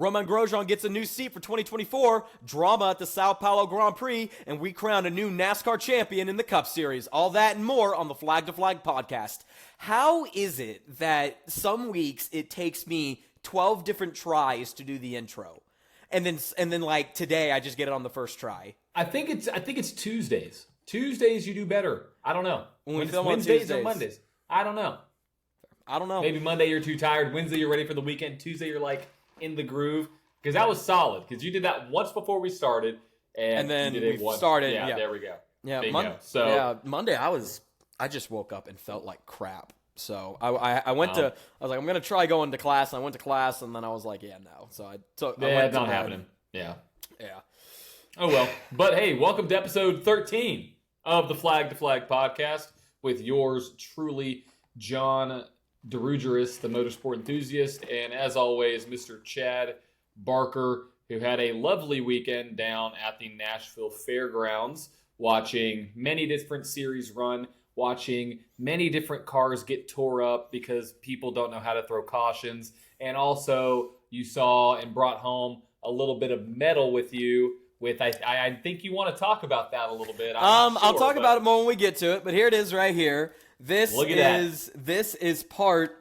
Romain Grosjean gets a new seat for 2024, drama at the Sao Paulo Grand Prix, and we crown a new NASCAR champion in the Cup Series. All that and more on the Flag to Flag podcast. How is it that some weeks it takes me 12 different tries to do the intro? And then like today I just get it on the first try. I think it's Tuesdays. Tuesdays you do better. I don't know. When we film Wednesdays on Tuesdays or Mondays. I don't know. Maybe Monday you're too tired. Wednesday you're ready for the weekend. Tuesday you're like in the groove. Because that was solid. Because you did that once before we started. And then you did we once. started. Yeah, there we go. Yeah, Monday I just woke up and felt like crap. So I went to, I was like, I'm going to try going to class. And I went to class and then I was like, yeah, no. So I took, it's not happening. Yeah. Yeah. Oh, well. But hey, welcome to episode 13 of the Flag to Flag podcast with yours truly, John DeRugeris, the motorsport enthusiast. And as always, Mr. Chad Barker, who had a lovely weekend down at the Nashville Fairgrounds, watching many different series run, watching many different cars get tore up because people don't know how to throw cautions. And also, you saw and brought home a little bit of metal with you. I think you want to talk about that a little bit. I'll talk about it more when we get to it, but here it is right here. This is part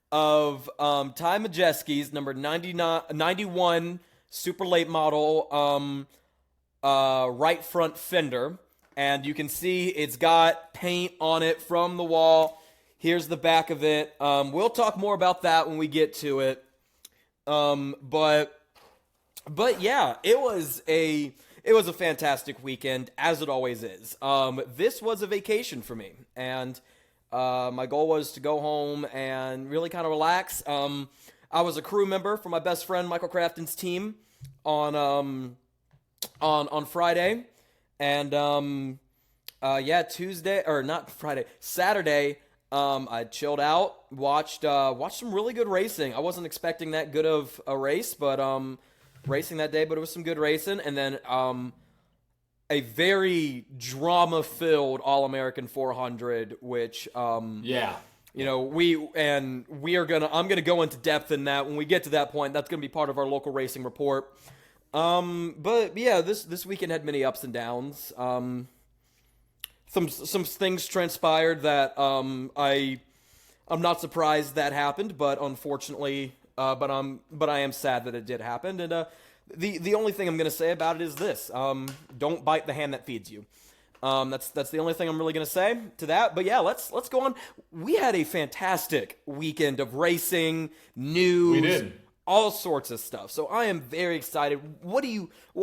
of Ty Majeski's number 91 super late model right front fender. And you can see it's got paint on it from the wall. Here's the back of it. We'll talk more about that when we get to it. But yeah, it was a fantastic weekend, as it always is. This was a vacation for me, and my goal was to go home and really kind of relax. I was a crew member for my best friend Michael Crafton's team on Friday. And, Saturday, I chilled out, watched some really good racing. I wasn't expecting that good of a race, but, racing that day, but it was some good racing. And then, a very drama-filled All-American 400, which, you know, I'm gonna go into depth in that when we get to that point. That's gonna be part of our local racing report. But yeah, this weekend had many ups and downs. Some things transpired that I'm not surprised that happened, but unfortunately, but I am sad that it did happen. And the only thing I'm gonna say about it is this: don't bite the hand that feeds you. That's the only thing I'm really gonna say to that. But yeah, let's go on. We had a fantastic weekend of racing, news. We did. All sorts of stuff. So I am very excited.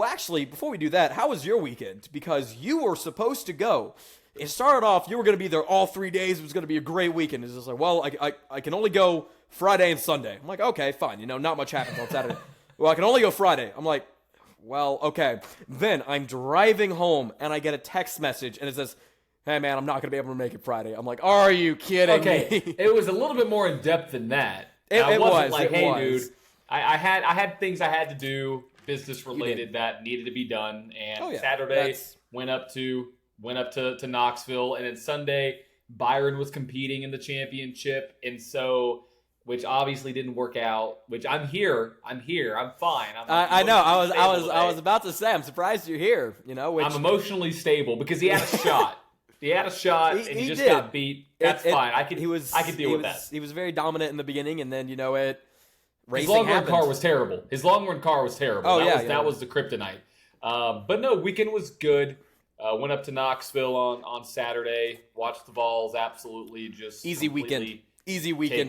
Actually, before we do that, how was your weekend? Because you were supposed to go. It started off, you were going to be there all 3 days. It was going to be a great weekend. It's just like, well, I can only go Friday and Sunday. I'm like, okay, fine. You know, not much happens on Saturday. Well, I can only go Friday. I'm like, well, okay. Then I'm driving home, and I get a text message, and it says, hey, man, I'm not going to be able to make it Friday. I'm like, are you kidding me? It was a little bit more in-depth than that. It wasn't was. like, hey, dude. I had things I had to do, business related, that needed to be done, and Saturday went up to Knoxville, and then Sunday Byron was competing in the championship, and so which obviously didn't work out. Which I'm here, I'm fine. I know. I was about to say I'm surprised you're here. You know, I'm emotionally stable because he had a shot. He had a shot, and he just got beat. That's fine. I could deal with that. He was very dominant in the beginning, and then His Longhorn car was terrible. Oh, that was the kryptonite. But no, weekend was good. Went up to Knoxville on Saturday. Watched the Vols absolutely just easy weekend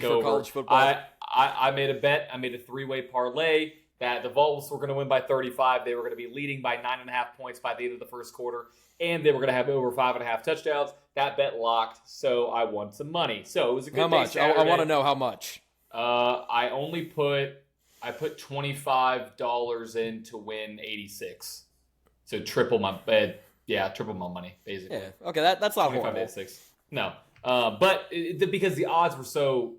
for college football. I made a bet. I made a 3-way parlay that the Vols were going to win by 35. They were going to be leading by 9.5 points by the end of the first quarter, and they were going to have over 5.5 touchdowns. That bet locked, so I won some money. So it was a good day. How much? I want to know how much. I put $25 in to win 86. So triple my money, basically. Yeah. Okay, that's not 25 horrible. 86. No. But because the odds were so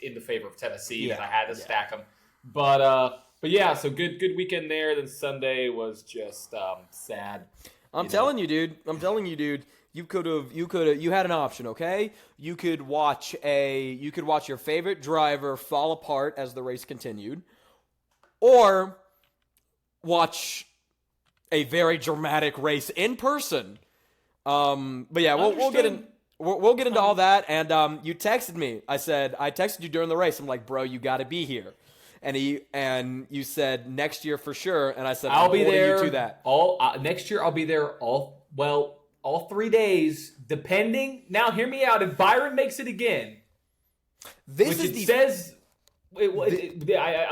in the favor of Tennessee that I had to stack them. But yeah, so good weekend there. Then Sunday was just sad. I'm telling you, dude. You had an option, okay? You could watch your favorite driver fall apart as the race continued, or watch a very dramatic race in person. But yeah, we'll get into all that. And you texted me. I texted you during the race. I'm like, bro, you got to be here. And you said next year for sure. And I said, I'll be there. You to that. Next year I'll be there all 3 days, depending. Now hear me out. If Byron makes it again, I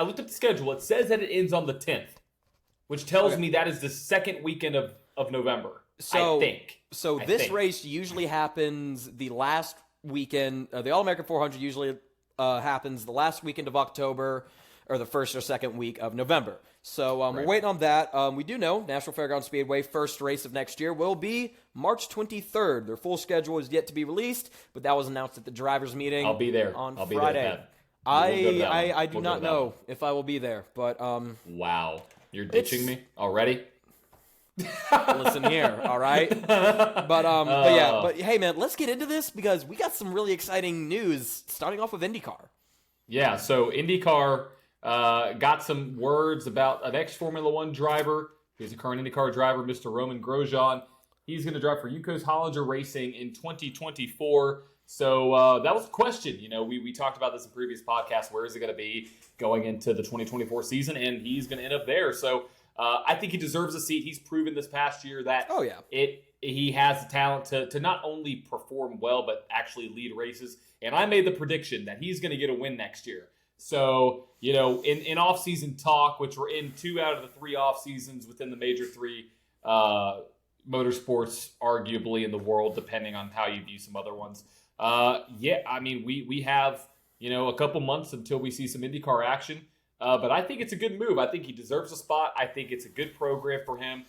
looked at the schedule. It says that it ends on the 10th, which tells me that is the second weekend of November. I think. So this race usually happens the last weekend. The All-American 400 usually happens the last weekend of October or the first or second week of November. So we're waiting on that. We do know National Fairground Speedway first race of next year will be March 23rd. Their full schedule is yet to be released, but that was announced at the drivers' meeting. I'll be there on I'll Friday. Be there, I do not know if I will be there, but wow, you're ditching me already. Listen here, all right? But hey, man, let's get into this because we got some really exciting news starting off with IndyCar. Yeah, so IndyCar got some words about an ex-Formula One driver. He's a current IndyCar driver, Mr. Romain Grosjean. He's going to drive for Yukos Hollinger Racing in 2024. So that was a question. You know, we talked about this in previous podcasts. Where is it going to be going into the 2024 season? And he's going to end up there. So I think he deserves a seat. He's proven this past year that he has the talent to not only perform well, but actually lead races. And I made the prediction that he's going to get a win next year. So, you know, in off-season talk, which we're in 2 out of the 3 off-seasons within the major 3 motorsports, arguably in the world, depending on how you view some other ones. I mean, we have, you know, a couple months until we see some IndyCar action. But I think it's a good move. I think he deserves a spot. I think it's a good program for him.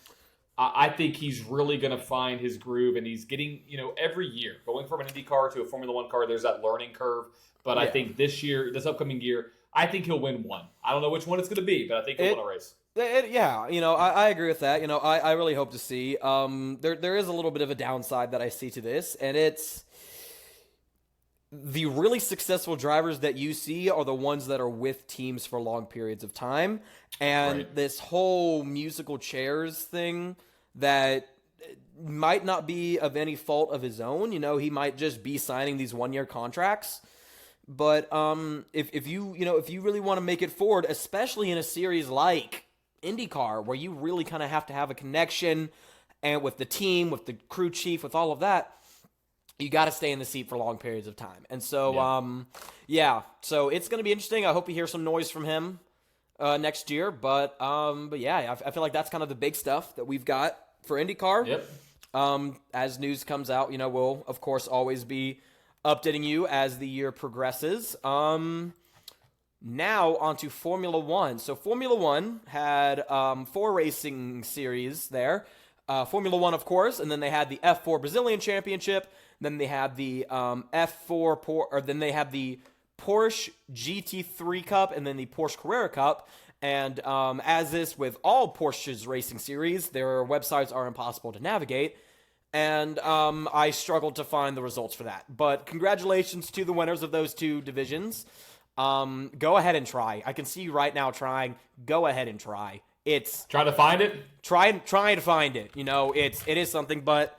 I think he's really going to find his groove, and he's getting, you know, every year, going from an IndyCar to a Formula One car, there's that learning curve. But I think this upcoming year, I think he'll win one. I don't know which one it's going to be, but I think he'll win a race. You know, I agree with that. You know, I really hope to see. There is a little bit of a downside that I see to this, and it's the really successful drivers that you see are the ones that are with teams for long periods of time. And this whole musical chairs thing that might not be of any fault of his own. You know, he might just be signing these 1-year contracts. But if you really want to make it forward, especially in a series like IndyCar, where you really kind of have to have a connection and with the team, with the crew chief, with all of that, you got to stay in the seat for long periods of time. And so, so it's going to be interesting. I hope we hear some noise from him next year. But yeah, I feel like that's kind of the big stuff that we've got for IndyCar. Yep. As news comes out, you know, we'll, of course, always be updating you as the year progresses. Now onto Formula One. So Formula One had 4 racing series there. Formula One, of course, and then they had the F4 Brazilian Championship. Then they had the then they have the Porsche GT3 Cup, and then the Porsche Carrera Cup. And as is with all Porsche's racing series, their websites are impossible to navigate. And I struggled to find the results for that. But congratulations to the winners of those 2 divisions. Go ahead and try. I can see you right now trying. Go ahead and try. Try to find it. Try to find it. You know, it is something. But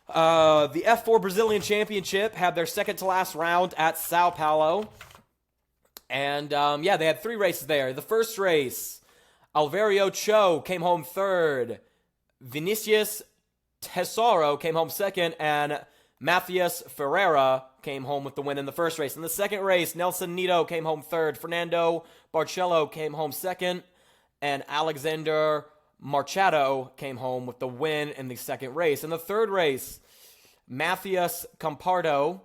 the F4 Brazilian Championship had their second to last round at Sao Paulo. And they had 3 races there. The first race, Alvario Cho came home third. Vinicius Tesoro came home second, and Matthias Ferreira came home with the win in the first race. In the second race, Nelson Nito came home third. Fernando Barrichello came home second, and Alexander Marchado came home with the win in the second race. In the third race, Matthias Campardo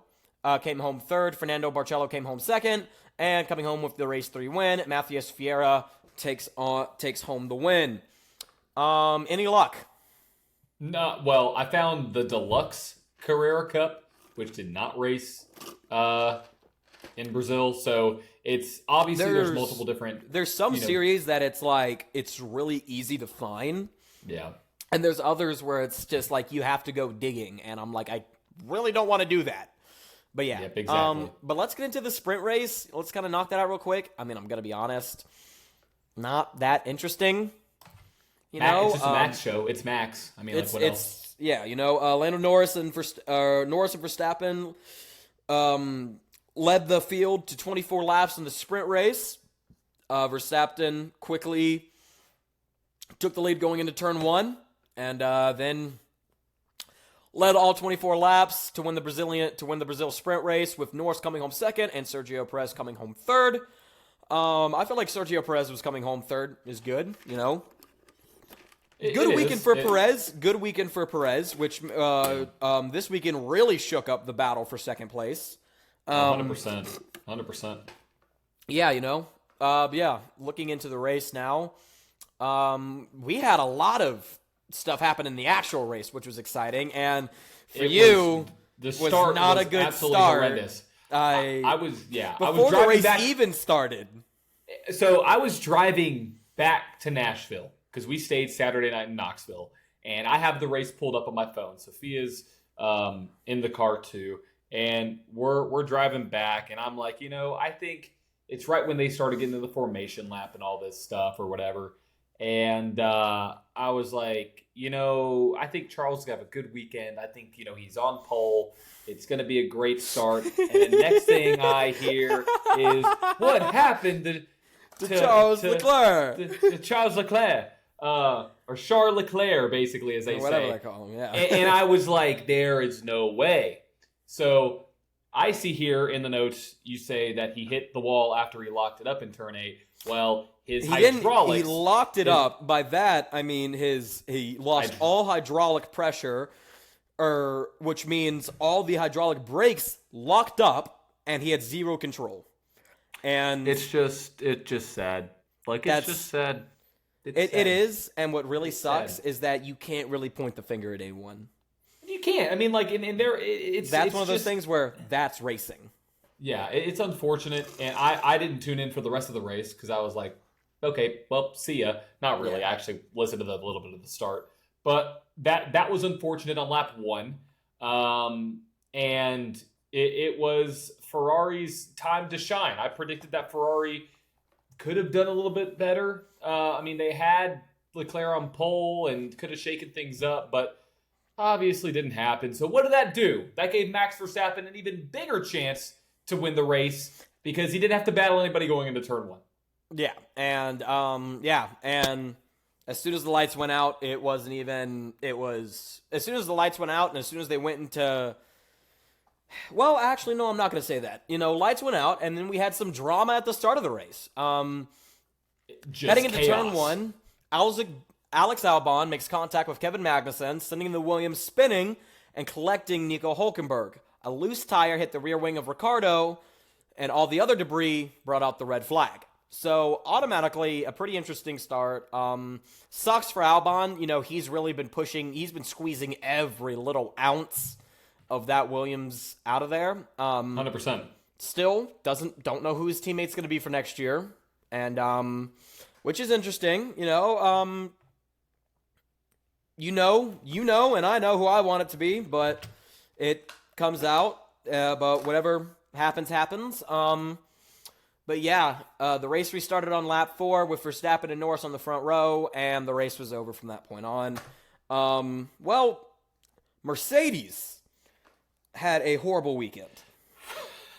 came home third. Fernando Barrichello came home second, and coming home with the race 3 win, Matthias Vieira takes home the win. Any luck? No, well, I found the Deluxe Carrera Cup, which did not race in Brazil. So it's obviously there's multiple different. There's some series that it's really easy to find. Yeah. And there's others where it's just like you have to go digging, and I'm like, I really don't want to do that. But yeah. Yep, exactly. But let's get into the sprint race. Let's kind of knock that out real quick. I mean, I'm gonna be honest. not that interesting. It's just a Max show. It's Max. I mean, what else? Yeah, Lando Norris and Verstappen led the field to 24 laps in the sprint race. Verstappen quickly took the lead going into turn 1, and then led all 24 laps to win the Brazil sprint race, with Norris coming home second and Sergio Perez coming home third. I feel like Sergio Perez was coming home third is good, Good weekend for Perez, which this weekend really shook up the battle for second place. 100%. Yeah, looking into the race now, we had a lot of stuff happen in the actual race, which was exciting, and the start was not a good start. Horrendous. Before the race even started. So I was driving back to Nashville because we stayed Saturday night in Knoxville, and I have the race pulled up on my phone. Sophia's in the car too, and we're driving back, and I'm like, I think it's right when they started getting into the formation lap and all this stuff or whatever. And I was like, I think Charles is going to have a good weekend. I think, he's on pole. It's going to be a great start. And the next thing I hear is what happened to Charles Leclerc. To Charles Leclerc. Or Charles Leclerc, basically, as they say. Whatever they call him, yeah. And I was like, there is no way. So I see here in the notes, you say that he hit the wall after he locked it up in turn 8. Well, hydraulics. He locked it up. By that, I mean he lost all hydraulic pressure, which means all the hydraulic brakes locked up, and he had zero control. And it's just sad. It's just sad. It is, and what really sucks is that you can't really point the finger at anyone. You can't. I mean, in there, that's one of those things where that's racing. Yeah, it's unfortunate, and I didn't tune in for the rest of the race because I was like, okay, well, see ya. Not really. I actually listened to a little bit of the start, but that was unfortunate on lap 1, and it was Ferrari's time to shine. I predicted that Ferrari could have done a little bit better. I mean, they had Leclerc on pole and could have shaken things up, but obviously didn't happen. So what did that do? That gave Max Verstappen an even bigger chance to win the race because he didn't have to battle anybody going into turn 1. Yeah, and as soon as the lights went out, as soon as the lights went out and as soon as they went into, well, actually, no, I'm not going to say that. Lights went out, and then we had some drama at the start of the race. Heading into turn 1, Alex Albon makes contact with Kevin Magnussen, sending the Williams spinning and collecting Nico Hülkenberg. A loose tire hit the rear wing of Ricciardo, and all the other debris brought out the red flag. So, automatically, a pretty interesting start. Sucks for Albon. He's really been pushing. He's been squeezing every little ounce of that Williams out of there. 100%. Still, don't know who his teammate's going to be for next year. And, which is interesting. And I know who I want it to be, but it comes out. But whatever happens. But yeah, the race restarted on lap 4 with Verstappen and Norris on the front row, and the race was over from that point on. Mercedes had a horrible weekend.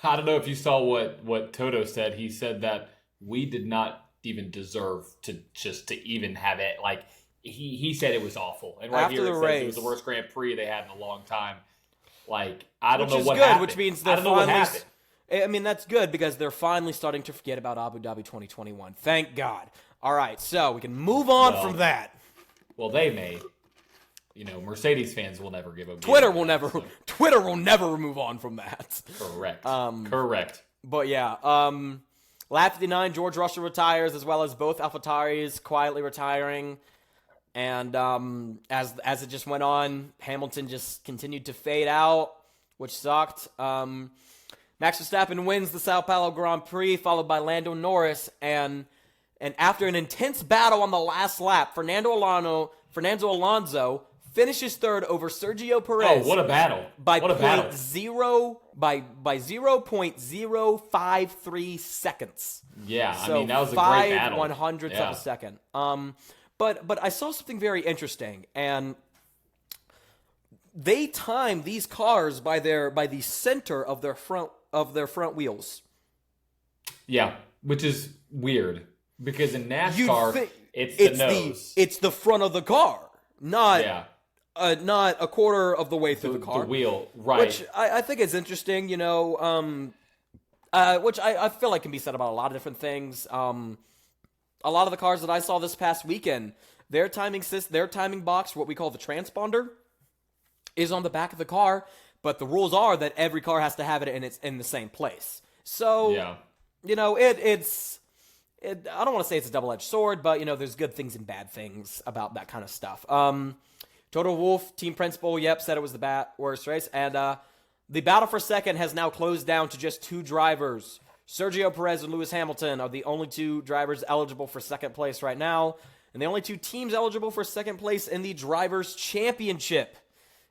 I don't know if you saw what Toto said. He said that we did not even deserve to even have it. He said it was awful. And after here the it race, says it was the worst Grand Prix they had in a long time. I don't know what good, happened. Which means I don't know what happened. I mean, that's good because they're finally starting to forget about Abu Dhabi 2021. Thank God. All right, so we can move on from that. Well, they may. Mercedes fans will never give up. Twitter will never move on from that. Correct. Correct. But yeah, lap 59, George Russell retires, as well as both AlphaTauris quietly retiring. And as it just went on, Hamilton just continued to fade out, which sucked. Max Verstappen wins the Sao Paulo Grand Prix, followed by Lando Norris, and after an intense battle on the last lap, Fernando Alonso finishes third over Sergio Perez. Oh, what a battle! By what a battle! 0.053 seconds. Yeah, So I mean that was a great battle. 5/100ths of a second. But I saw something very interesting, and they time these cars by the center of their front wheels. Yeah, which is weird because in NASCAR it's the nose. It's the front of the car, not a quarter of the way through the car. The wheel, right? Which I think is interesting. Which I feel like can be said about a lot of different things. A lot of the cars that I saw this past weekend, their timing box, what we call the transponder, is on the back of the car, but the rules are that every car has to have it and it's in the same place. So, it's I don't want to say it's a double-edged sword, but, there's good things and bad things about that kind of stuff. Toto Wolff, team principal, said it was the worst race. And the battle for second has now closed down to just 2 drivers. Sergio Perez and Lewis Hamilton are the only 2 drivers eligible for second place right now. And the only 2 teams eligible for second place in the Drivers' Championship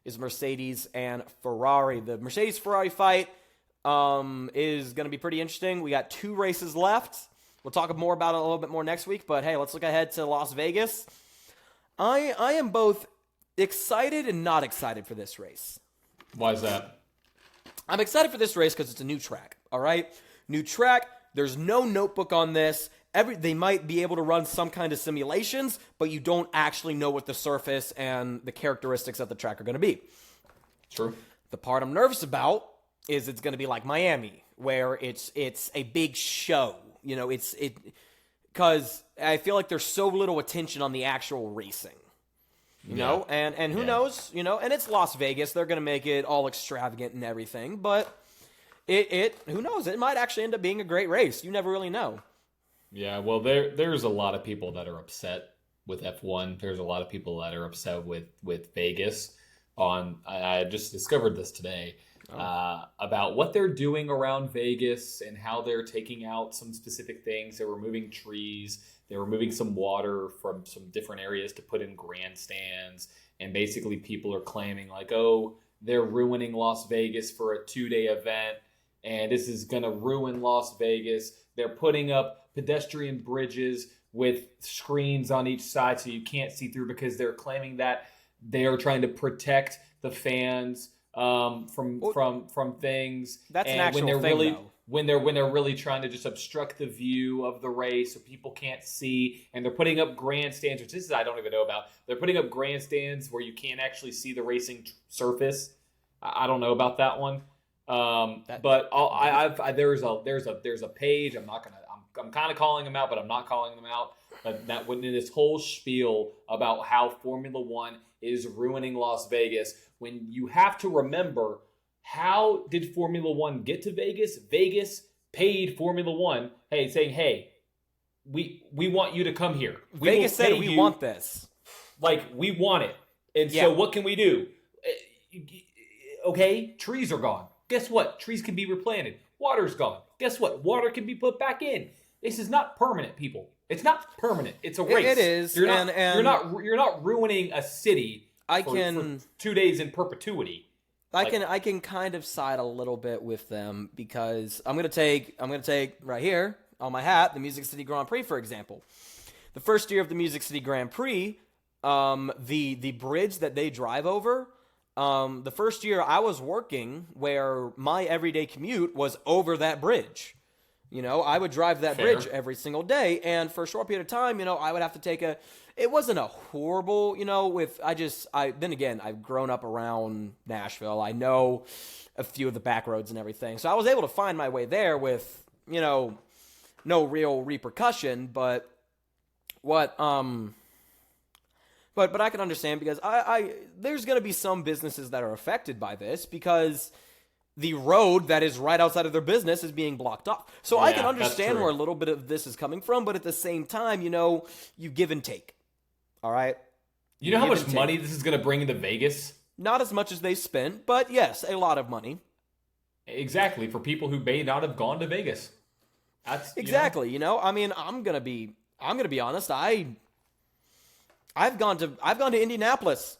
is Mercedes and Ferrari. The Mercedes-Ferrari fight is going to be pretty interesting. We got 2 races left. We'll talk more about it a little bit more next week. But, hey, let's look ahead to Las Vegas. I am both excited and not excited for this race. Why is that? I'm excited for this race because it's a new track, all right? New track. There's no notebook on this. They might be able to run some kind of simulations, but you don't actually know what the surface and the characteristics of the track are going to be. True. The part I'm nervous about is it's going to be like Miami, where it's a big show. Because I feel like there's so little attention on the actual racing. You know, and who knows, and it's Las Vegas. They're going to make it all extravagant and everything, but who knows? It might actually end up being a great race. You never really know. Yeah, well, there's a lot of people that are upset with F1. There's a lot of people that are upset with Vegas. I just discovered this today about what they're doing around Vegas and how they're taking out some specific things. They're removing trees. They're removing some water from some different areas to put in grandstands. And basically people are claiming like, oh, they're ruining Las Vegas for a 2-day event. And this is going to ruin Las Vegas. They're putting up pedestrian bridges with screens on each side so you can't see through because they're claiming that they are trying to protect the fans from things. That's an actual thing, though. When they're really trying to just obstruct the view of the race so people can't see, and they're putting up grandstands, which I don't even know about. They're putting up grandstands where you can't actually see the racing surface. I don't know about that one. But there's a page. I'm kind of calling them out, but I'm not calling them out. That when in this whole spiel about how Formula One is ruining Las Vegas, when you have to remember, how did Formula One get to Vegas? Vegas paid Formula One, saying, hey, we want you to come here. Vegas said we want this. Like, we want it. And so what can we do? Okay, trees are gone. Guess what? Trees can be replanted. Water's gone. Guess what? Water can be put back in. This is not permanent, people. It's not permanent. It's a race. It is. You're not ruining a city for 2 days in perpetuity. I can kind of side a little bit with them because I'm gonna take right here on my hat the Music City Grand Prix, for example. The first year of the Music City Grand Prix, the bridge that they drive over, the first year I was working where my everyday commute was over that bridge. I would drive that bridge every single day, and for a short period of time, I would have to take it wasn't a horrible, then again, I've grown up around Nashville. I know a few of the back roads and everything. So I was able to find my way there with, no real repercussion, but but I can understand because there's going to be some businesses that are affected by this because the road that is right outside of their business is being blocked off. So I can understand where a little bit of this is coming from, but at the same time, you give and take. All right? You know how much money this is going to bring into Vegas? Not as much as they spent, but yes, a lot of money. Exactly, for people who may not have gone to Vegas. That's exactly. I mean, I'm gonna be honest. I've gone to Indianapolis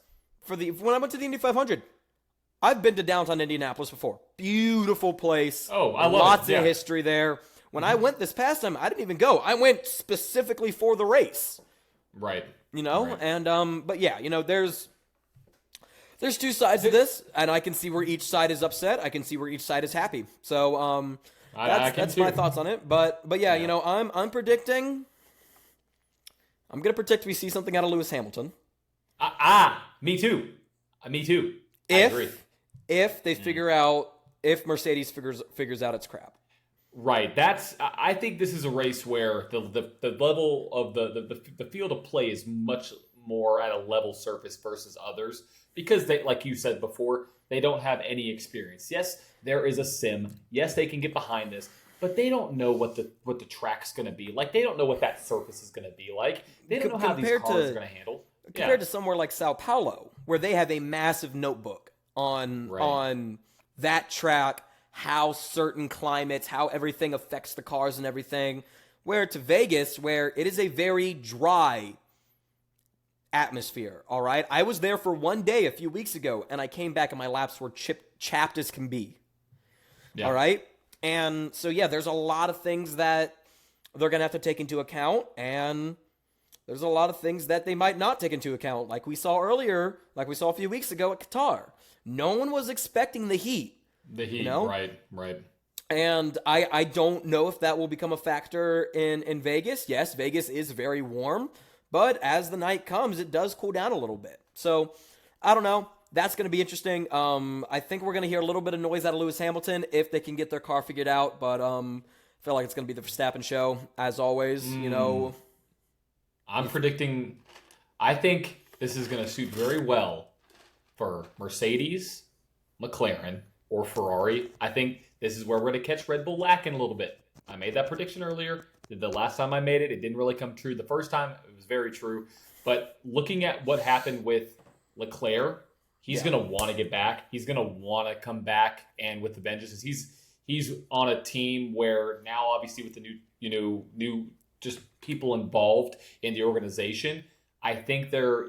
when I went to the Indy 500. I've been to downtown Indianapolis before. Beautiful place. Oh, I love it. Lots Yeah. of history there. When I went this past time, I didn't even go. I went specifically for the race. Right. Right. And but yeah, there's two sides to this, and I can see where each side is upset. I can see where each side is happy. So that's my thoughts on it. But yeah, I'm predicting. I'm gonna predict we see something out of Lewis Hamilton. Me too. Me too. I agree. If they figure out, if Mercedes figures out its crap. Right. I think this is a race where the level of the field of play is much more at a level surface versus others because they, like you said before, they don't have any experience. Yes, there is a sim. Yes, they can get behind this, but they don't know what the track's going to be like. They don't know what that surface is going to be like. They don't know how these cars are going to handle. Compared to somewhere like Sao Paulo, where they have a massive notebook on that track, how certain climates, how everything affects the cars and everything. Where to Vegas, where it is a very dry atmosphere, all right? I was there for one day a few weeks ago, and I came back and my laps were chapped as can be, all right? And so, yeah, there's a lot of things that they're going to have to take into account, and there's a lot of things that they might not take into account, like we saw earlier, like we saw a few weeks ago at Qatar. No one was expecting the heat. Right. And I don't know if that will become a factor in Vegas. Yes, Vegas is very warm, but as the night comes, it does cool down a little bit. So, I don't know. That's going to be interesting. I think we're going to hear a little bit of noise out of Lewis Hamilton if they can get their car figured out, but I feel like it's going to be the Verstappen show, as always, I'm predicting, I think this is going to suit very well for Mercedes, McLaren, or Ferrari. I think this is where we're going to catch Red Bull lacking a little bit. I made that prediction earlier. The last time I made it, it didn't really come true. The first time, it was very true. But looking at what happened with Leclerc, he's going to want to get back. He's going to want to come back and with the vengeance. He's on a team where now, obviously, with the new just people involved in the organization, I think they're,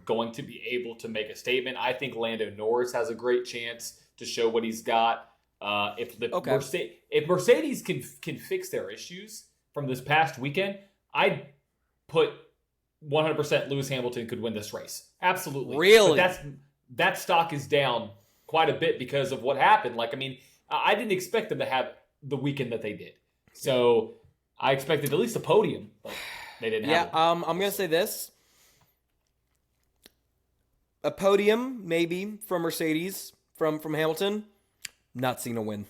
going to be able to make a statement. I think Lando Norris has a great chance to show what he's got. If Mercedes can fix their issues from this past weekend, I'd put 100% Lewis Hamilton could win this race. Absolutely. Really? But that stock is down quite a bit because of what happened. I didn't expect them to have the weekend that they did. So I expected at least a podium, but they didn't have it. I'm going to say this. A podium, maybe, from Mercedes, from Hamilton. Not seeing a win.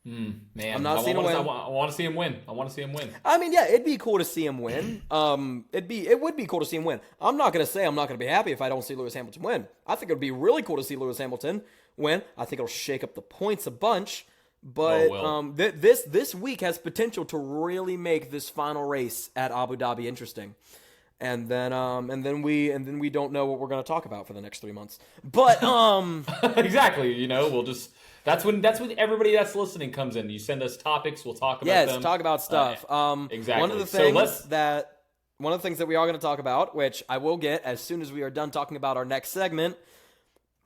Man, I'm not seeing a win. I want to see him win. I mean, yeah, it'd be cool to see him win. It would be cool to see him win. I'm not going to say I'm not going to be happy if I don't see Lewis Hamilton win. I think it would be really cool to see Lewis Hamilton win. I think it'll shake up the points a bunch. But this week has potential to really make this final race at Abu Dhabi interesting. And then we don't know what we're going to talk about for the next 3 months. But exactly, we'll just that's when everybody that's listening comes in. You send us topics, we'll talk about them. Yes, talk about stuff. Exactly. One of the things that we are going to talk about, which I will get as soon as we are done talking about our next segment,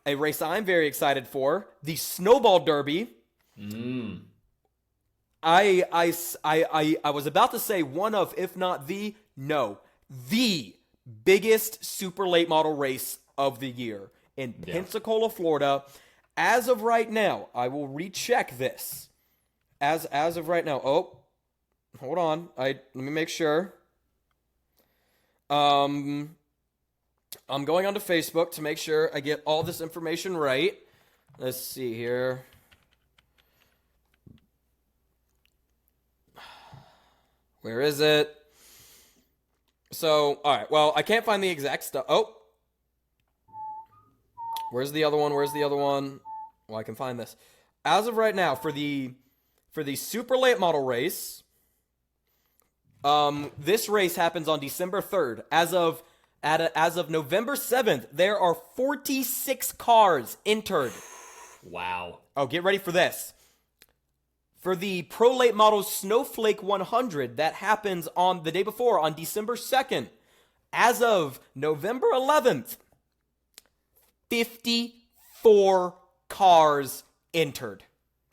a race I'm very excited for, the Snowball Derby. I was about to say one of, if not the biggest super late model race of the year in Pensacola, Florida. As of right now, I will recheck this. As of right now, hold on. Let me make sure. I'm going onto Facebook to make sure I get all this information right. Let's see here. Where is it? So, all right. Well, I can't find the exact stuff. Oh. Where's the other one? Well, I can find this. As of right now, for the super late model race, this race happens on December 3rd. As of November 7th, there are 46 cars entered. Wow. Oh, get ready for this. For the Pro Late Model Snowflake 100 that happens on the day before, on December 2nd, as of November 11th, 54 cars entered.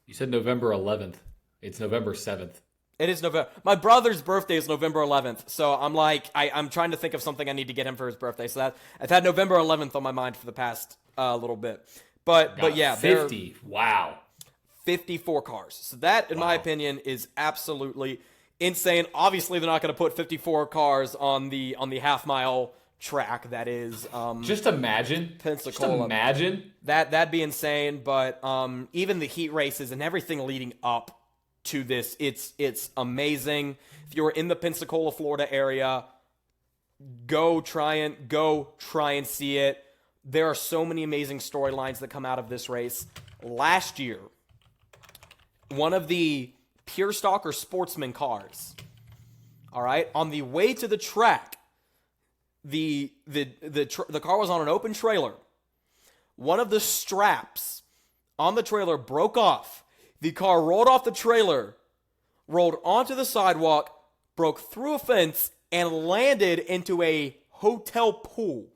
You said November 11th. It's November 7th. It is November. My brother's birthday is November 11th, so I'm like, I'm trying to think of something I need to get him for his birthday. So I've had November 11th on my mind for the past little bit. But yeah, 50. Wow. 54 cars. So that, in my opinion, is absolutely insane. Obviously, they're not going to put 54 cars on the half mile track. That is just imagine Pensacola. Just imagine that'd be insane. But even the heat races and everything leading up to this, it's amazing. If you're in the Pensacola, Florida area, go try and see it. There are so many amazing storylines that come out of this race. Last year, one of the pure stock or sportsman cars, all right, on the way to the track, the car was on an open trailer. One of the straps on the trailer broke off. The car rolled off the trailer, rolled onto the sidewalk, broke through a fence, and landed into a hotel pool.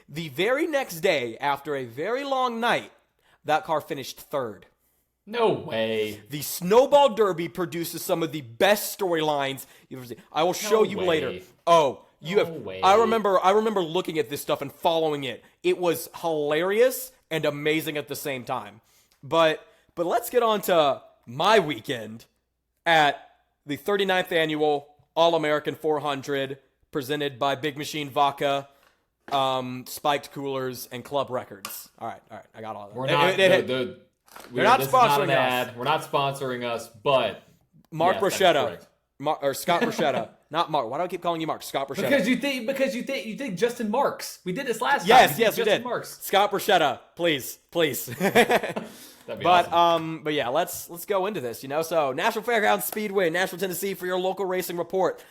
The very next day, after a very long night, that car finished third. No way. The Snowball Derby produces some of the best storylines you've ever seen. I will show you later. Oh, you have. way. I remember looking at this stuff and following it. It was hilarious and amazing at the same time. But let's get on to my weekend at the 39th annual All-American 400 presented by Big Machine Vodka, Spiked Coolers, and Club Records. All right. I got all that. We're not. They're not sponsoring us. We're not sponsoring us, but Mark yes, Bruschetta, or Scott Bruschetta, not Mark. Why do I keep calling you Mark? Scott Bruschetta. Because you think Justin Marks. We did this last time. Yes, we Justin did. Marks. Scott Bruschetta, please. That'd be awesome. But yeah, let's go into this. So National Fairgrounds Speedway, Nashville, Tennessee, for your local racing report.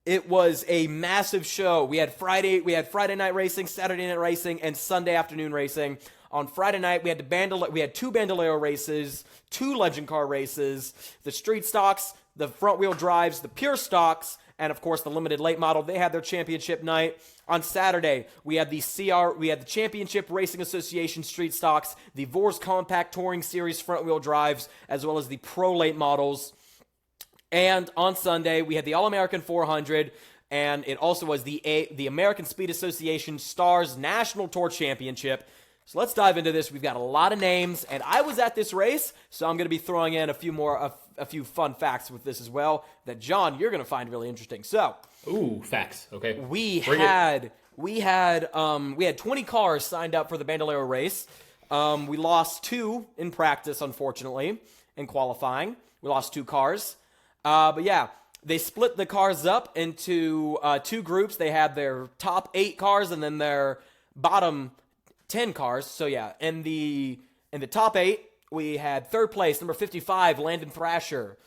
It was a massive show. We had Friday night racing, Saturday night racing, and Sunday afternoon racing. On Friday night, we had two Bandolero races, two Legend Car races, the street stocks, the front wheel drives, the pure stocks, and of course the limited late model. They had their championship night. On Saturday, we had the Championship Racing Association street stocks, the Vors Compact Touring Series front wheel drives, as well as the pro late models. And on Sunday, we had the All-American 400, and it also was the American Speed Association Stars National Tour Championship. So let's dive into this. We've got a lot of names, and I was at this race, so I'm going to be throwing in a few fun facts with this as well that, John, you're going to find really interesting. So, facts. Okay. We had 20 cars signed up for the Bandolero race. We lost 2 in practice, unfortunately, in qualifying. We lost 2 cars. But yeah, they split the cars up into 2 groups. They had their top 8 cars and then their bottom 10 cars. So yeah, in the top 8, we had third place, number 55, Landon Thrasher.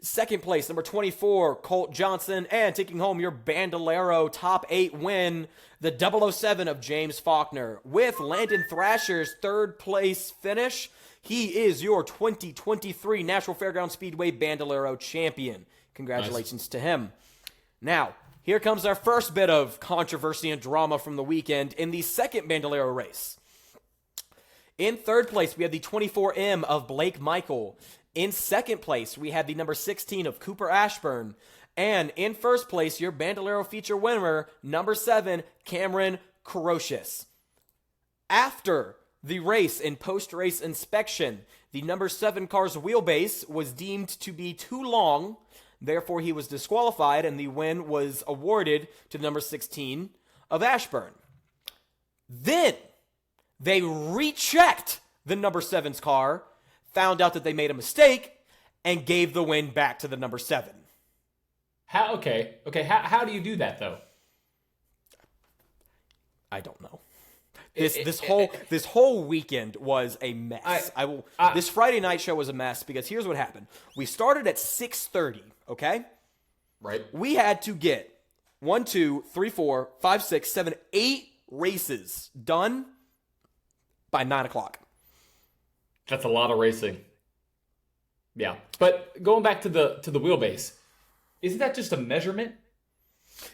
Second place, number 24, Colt Johnson. And taking home your Bandolero top 8 win, the 007 of James Faulkner. With Landon Thrasher's third place finish, he is your 2023 National Fairgrounds Speedway Bandolero champion. Congratulations to him. Now, here comes our first bit of controversy and drama from the weekend in the second Bandolero race. In third place, we had the 24M of Blake Michael. In second place, we had the number 16 of Cooper Ashburn. And in first place, your Bandolero feature winner, number 7, Cameron Carocious. After the race and post-race inspection, the number 7 car's wheelbase was deemed to be too long. Therefore, he was disqualified, and the win was awarded to the number 16 of Ashburn. Then, they rechecked the number 7's car, found out that they made a mistake, and gave the win back to the number 7. How? Okay. How do you do that, though? I don't know. This whole weekend was a mess. This Friday night show was a mess because here's what happened. We started at 6:30, okay? Right. We had to get 1, 2, 3, 4, 5, 6, 7, 8 races done by 9 o'clock. That's a lot of racing. Yeah. But going back to the wheelbase, isn't that just a measurement?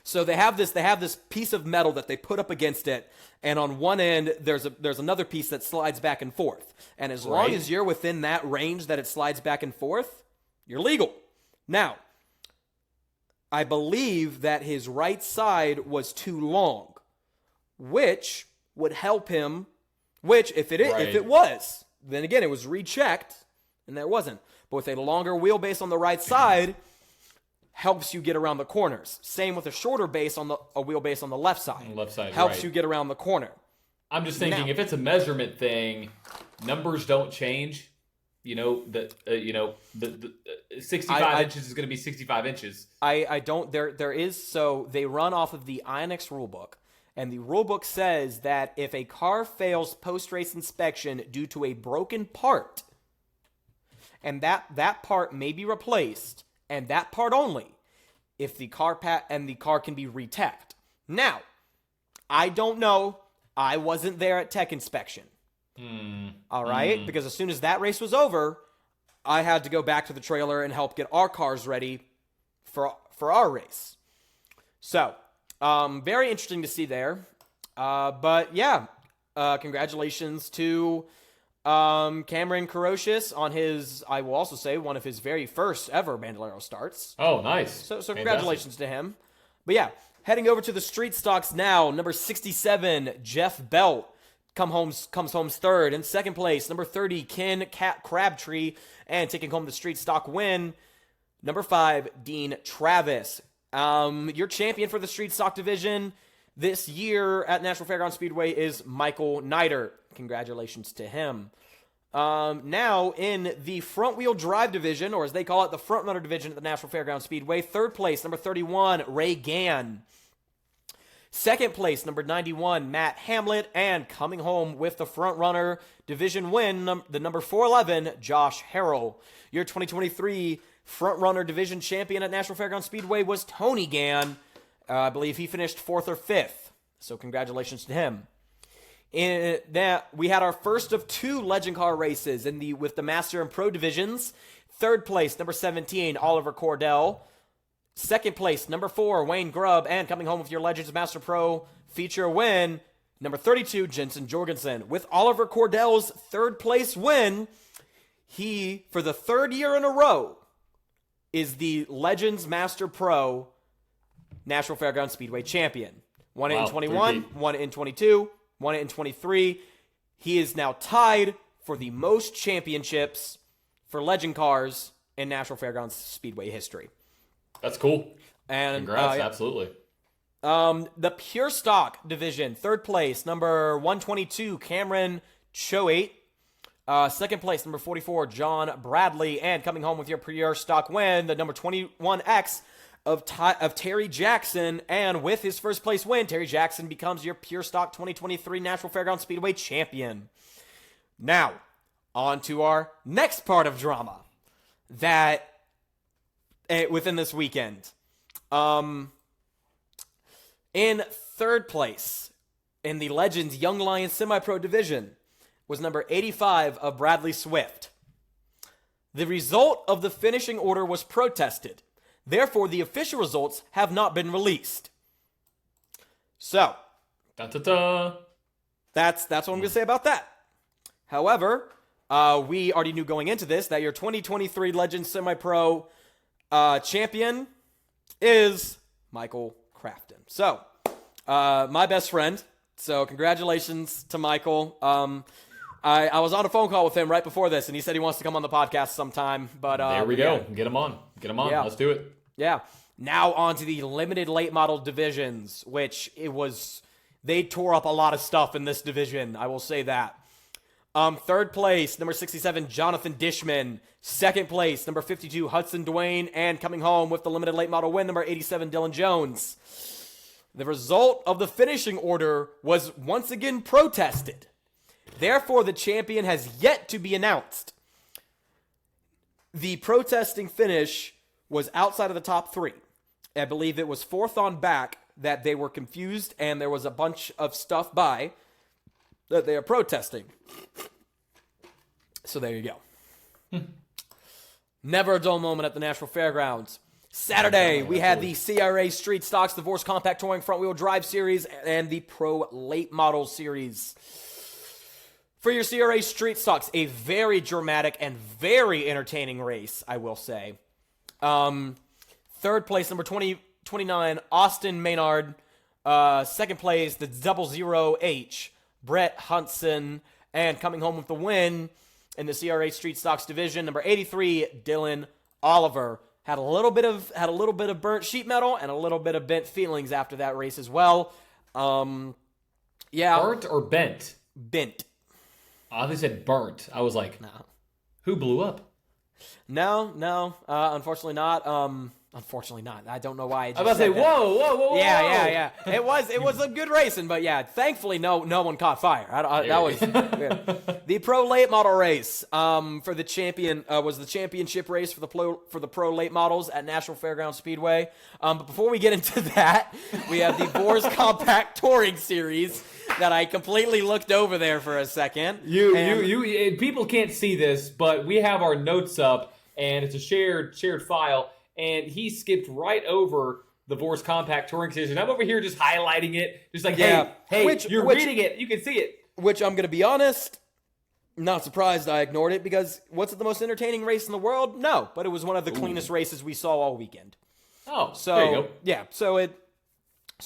So they have this piece of metal that they put up against it, and on one end there's another piece that slides back and forth. And as long as you're within that range that it slides back and forth, you're legal. Now, I believe that his right side was too long, which would help him. Which, if it was, then again it was rechecked, and there wasn't. But with a longer wheelbase on the right side, helps you get around the corners. Same with a shorter base on a wheelbase on the left side. Helps you get around the corner. I'm just thinking, if it's a measurement thing, numbers don't change. The 65 inches is going to be 65 inches. I don't. There is, so they run off of the INX rulebook, and the rulebook says that if a car fails post-race inspection due to a broken part, and that part may be replaced, and that part only, if the car can be re-teched. Now, I don't know. I wasn't there at tech inspection. All right? Because as soon as that race was over, I had to go back to the trailer and help get our cars ready for our race. So, very interesting to see there. But yeah, congratulations to Cameron Carocious on his, I will also say, one of his very first ever Bandolero starts. Oh, nice. So congratulations to him. But yeah, heading over to the street stocks now. Number 67, Jeff Belt comes home third. In second place, number 30, Ken Crabtree, and taking home the street stock win. Number 5, Dean Travis. Your champion for the street stock division this year at National Fairgrounds Speedway is Michael Neidert. Congratulations to him. Now, in the front-wheel drive division, or as they call it, the front-runner division at the National Fairgrounds Speedway, third place, number 31, Ray Gann. Second place, number 91, Matt Hamlet. And coming home with the front-runner division win, the number 411, Josh Harrell. Your 2023 front-runner division champion at National Fairgrounds Speedway was Tony Gann. I believe he finished 4th or 5th. So congratulations to him. In that, we had our first of 2 legend car races with the Master and Pro divisions. Third place, number 17, Oliver Cordell. Second place, number 4, Wayne Grubb. And coming home with your Legends Master Pro feature win, number 32, Jensen Jorgensen. With Oliver Cordell's third place win, he, for the 3rd year in a row, is the Legends Master Pro National Fairgrounds Speedway champion. Won it in 21, won it in 22, won it in 23. He is now tied for the most championships for legend cars in National Fairgrounds Speedway history. That's cool. And congrats, absolutely. The pure stock division, third place, number 122, Cameron Choate. Second place, number 44, John Bradley. And coming home with your pure stock win, the number 21X of Terry Jackson. And with his first place win, Terry Jackson becomes your pure stock 2023 National Fairgrounds Speedway champion. Now, on to our next part of drama that within this weekend. In third place in the Legends Young Lions Semi-Pro division was number 85 of Bradley Swift. The result of the finishing order was protested. Therefore, the official results have not been released. So, that's what I'm going to say about that. However, we already knew going into this that your 2023 Legends Semi-Pro champion is Michael Crafton. So, my best friend. So, congratulations to Michael. I was on a phone call with him right before this, and he said he wants to come on the podcast sometime. But there we go. Get him on. Yeah. Let's do it. Yeah. Now on to the limited late model divisions, which they tore up a lot of stuff in this division. I will say that. Third place, number 67, Jonathan Dishman. Second place, number 52, Hudson Dwayne. And coming home with the limited late model win, number 87, Dylan Jones. The result of the finishing order was once again protested. Therefore, the champion has yet to be announced. The protesting finish was outside of the top 3. I believe it was 4th on back that they were confused, and there was a bunch of stuff by that they are protesting. So there you go. Never a dull moment at the National Fairgrounds. Saturday, we had the CRA Street Stocks Divorce Compact Touring Front Wheel Drive Series and the Pro Late Model Series. For your CRA Street Stocks, a very dramatic and very entertaining race, I will say. Third place, number 29, Austin Maynard. Second place, the 00H, Brett Hudson. And coming home with the win in the CRA Street Stocks division, number 83, Dylan Oliver. Had a little bit of burnt sheet metal and a little bit of bent feelings after that race as well. Burnt or bent? Bent. Oh, they said burnt. I was like, No. Who blew up? No. Unfortunately not. Unfortunately not. I don't know why. I was about to say, whoa. Yeah. It was a good racing, but yeah, thankfully no one caught fire. That was weird. The Pro Late Model race for the champion was the championship race for the Pro Late Models at National Fairgrounds Speedway. But before we get into that, we have the Boers Compact Touring Series that I completely looked over there for a second. You people can't see this, but we have our notes up, and it's a shared file. And he skipped right over the Boers Compact Touring Series. And I'm over here just highlighting it. Just like, hey, you're reading it. You can see it. Which, I'm going to be honest, not surprised I ignored it, because was it the most entertaining race in the world? No. But it was one of the cleanest races we saw all weekend. Oh, there you go.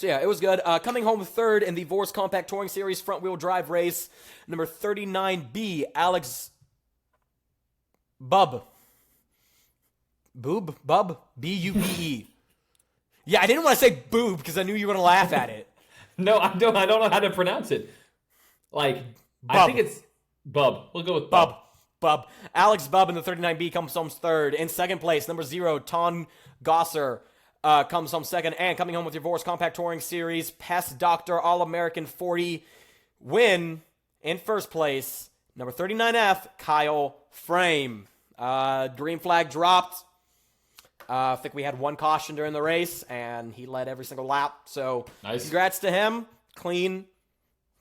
Yeah, it was good. Coming home third in the Boers Compact Touring Series front-wheel drive race, number 39B, Alex Bube, B-U-B-E. Yeah, I didn't want to say boob because I knew you were going to laugh at it. No, I don't know how to pronounce it. Like, Bub. I think it's Bub. We'll go with Bub. Alex Bub in the 39B comes home third. In second place, number 0, Ton Gosser comes home second. And coming home with your Boers Compact Touring Series, Pest Doctor All-American 40 win in first place, number 39F, Kyle Frame. Green flag dropped. I think we had one caution during the race, and he led every single lap. So, nice. Congrats to him. Clean,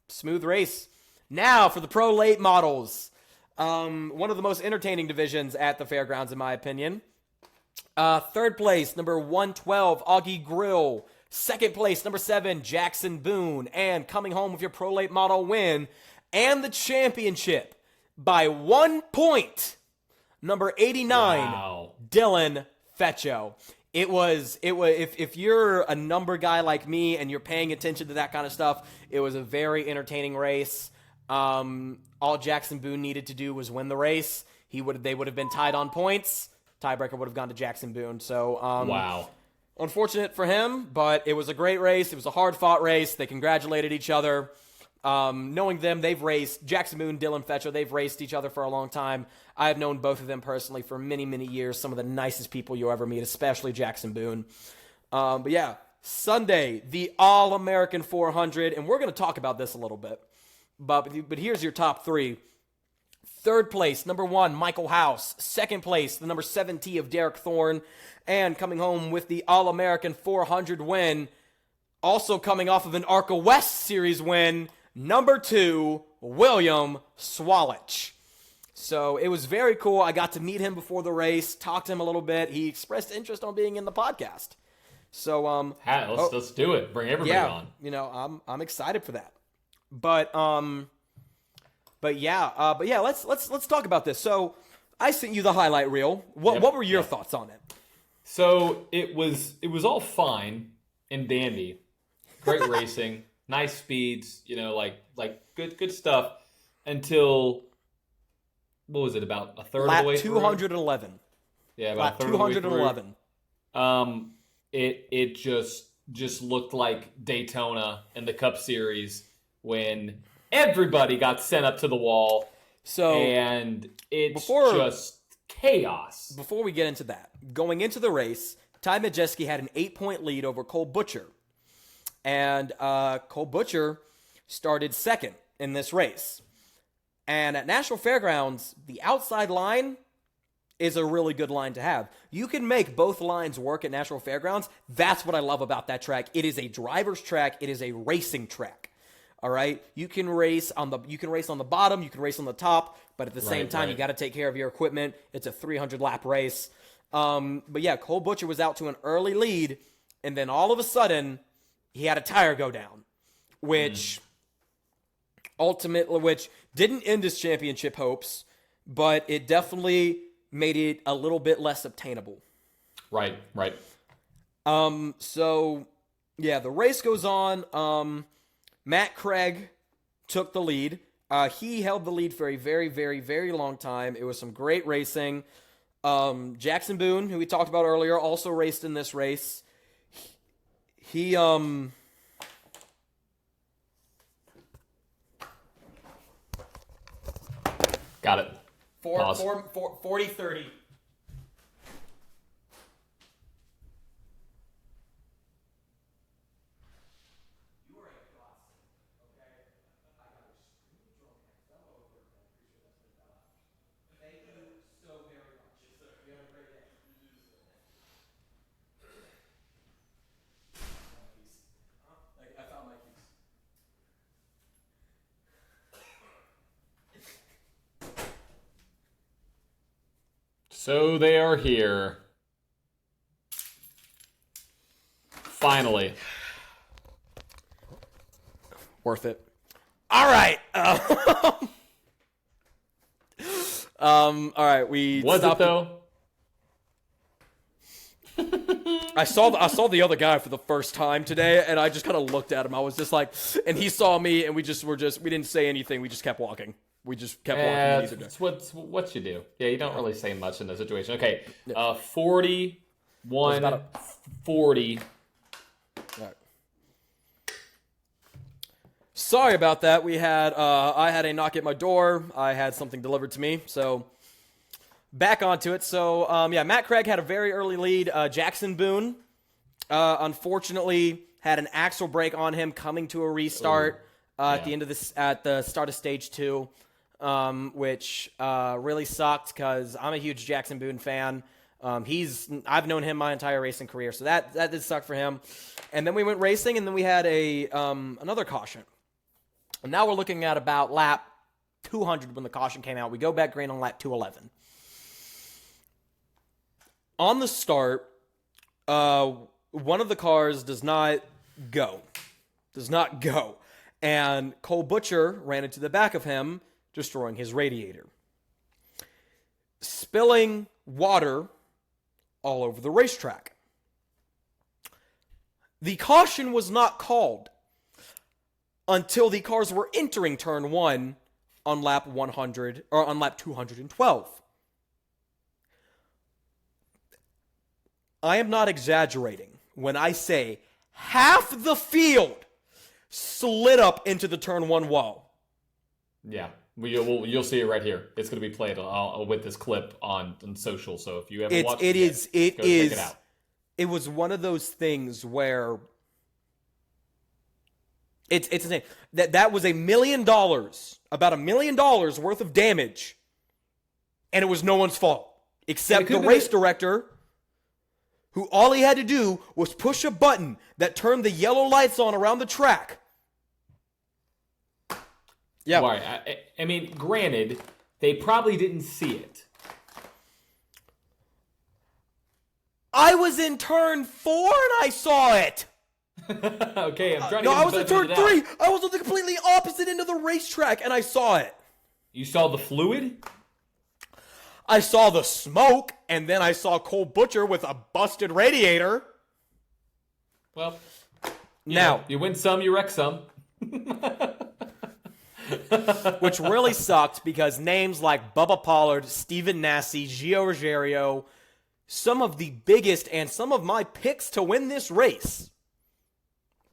smooth race. Now for the Pro Late Models. One of the most entertaining divisions at the fairgrounds, in my opinion. Third place, number 112, Augie Grill. Second place, number 7, Jackson Boone. And coming home with your Pro Late Model win and the championship by 1 point, number 89, wow. Dylan Feccio. It was if you're a number guy like me and you're paying attention to that kind of stuff, it was a very entertaining race. All Jackson Boone needed to do was win the race. They would have been tied on points. Tiebreaker would have gone to Jackson Boone. So wow. Unfortunate for him, but it was a great race. It was a hard-fought race. They congratulated each other. Knowing them, they've raced Jackson Boone, Dylan Feccio. They've raced each other for a long time. I have known both of them personally for many, many years. Some of the nicest people you'll ever meet, especially Jackson Boone. But yeah, Sunday, the All-American 400, and we're going to talk about this a little bit. But here's your top three. Third place, number 1, Michael House. Second place, the number 70 of Derek Thorne. And coming home with the All-American 400 win, also coming off of an ARCA West Series win, number 2, William Swalich. So it was very cool. I got to meet him before the race, talk to him a little bit. He expressed interest on being in the podcast. So let's do it. Bring everybody on. You know, I'm excited for that. But yeah, let's talk about this. So I sent you the highlight reel. What were your thoughts on it? So it was all fine and dandy. Great racing, nice speeds, like good stuff until what was it, about a third of the way through? 211. Yeah, about a third 211. Of the way through. It just looked like Daytona in the Cup Series when everybody got sent up to the wall. And it's just chaos. Before we get into that, going into the race, Ty Majeski had an 8-point lead over Cole Butcher. And Cole Butcher started second in this race. And at National Fairgrounds, the outside line is a really good line to have. You can make both lines work at National Fairgrounds. That's what I love about that track. It is a driver's track. It is a racing track. All right? You can race on the bottom, you can race on the top, but at the same time, you got to take care of your equipment. It's a 300-lap race. But yeah, Cole Butcher was out to an early lead, and then all of a sudden, he had a tire go down, which didn't end his championship hopes, but it definitely made it a little bit less obtainable. Right. So yeah, the race goes on. Matt Craig took the lead. He held the lead for a very, very, very long time. It was some great racing. Jackson Boone, who we talked about earlier, also raced in this race. He Got it. 40-30. So they are here. Finally. Worth it. All right. All right. We Was it though? I saw the other guy for the first time today, and I just kind of looked at him. I was just like, and he saw me, and we didn't say anything. We just kept walking. We just kept walking. That's what you do. Yeah, you don't really say much in that situation. Okay, 41, 40. Right. Sorry about that. I had a knock at my door. I had something delivered to me, so back onto it. So, Matt Craig had a very early lead. Jackson Boone, unfortunately, had an axle brake on him coming to a restart at the start of stage 2. Which really sucked because I'm a huge Jackson Boone fan. I've known him my entire racing career, so that did suck for him. And then we went racing, and then we had another caution. And now we're looking at about lap 200 when the caution came out. We go back green on lap 211. On the start, one of the cars does not go, and Cole Butcher ran into the back of him, destroying his radiator, spilling water all over the racetrack. The caution was not called until the cars were entering turn 1 on lap 100 or on lap 212. I am not exaggerating when I say half the field slid up into the turn 1 wall. Yeah. You'll see it right here. It's going to be played with this clip on social. So if you haven't watched it, go check it out. It was one of those things where it's insane. That was $1 million, about $1 million worth of damage, and it was no one's fault except the race director, who all he had to do was push a button that turned the yellow lights on around the track. Yeah. Right. I mean, granted, they probably didn't see it. I was in turn 4 and I saw it. Okay, I'm trying to No, I was in turn 3. I was on the completely opposite end of the racetrack and I saw it. You saw the fluid? I saw the smoke, and then I saw Cole Butcher with a busted radiator. Well, now you win some, you wreck some. Which really sucked because names like Bubba Pollard, Stephen Nasse, Gio Ruggiero, some of the biggest and some of my picks to win this race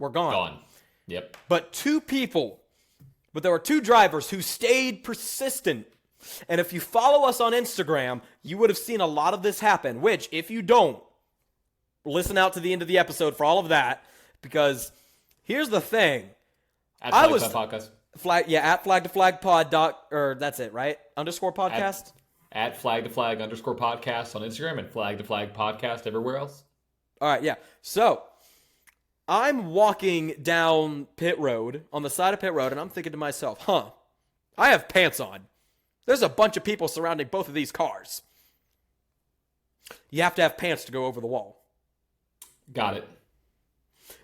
were gone. Yep. But there were 2 drivers who stayed persistent. And if you follow us on Instagram, you would have seen a lot of this happen, which, if you don't, listen out to the end of the episode for all of that, because here's the thing. At Podcast. At Flag to Flag Pod or that's it, right? _ podcast? At Flag to Flag _ podcast on Instagram and Flag to Flag podcast everywhere else. All right, yeah. So, I'm walking down pit road, on the side of pit road, and I'm thinking to myself, I have pants on. There's a bunch of people surrounding both of these cars. You have to have pants to go over the wall. Got it.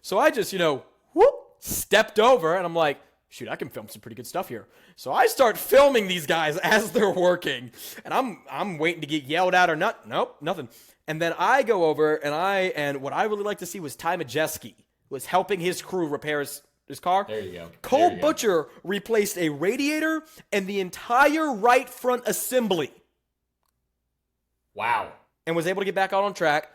So I just, whoop, stepped over, and I'm like, shoot, I can film some pretty good stuff here. So I start filming these guys as they're working, and I'm waiting to get yelled at or not. Nope, nothing. And then I go over, and what I really like to see was Ty Majeski was helping his crew repair his car. There you go. Cole Butcher replaced a radiator and the entire right front assembly. Wow. And was able to get back out on track.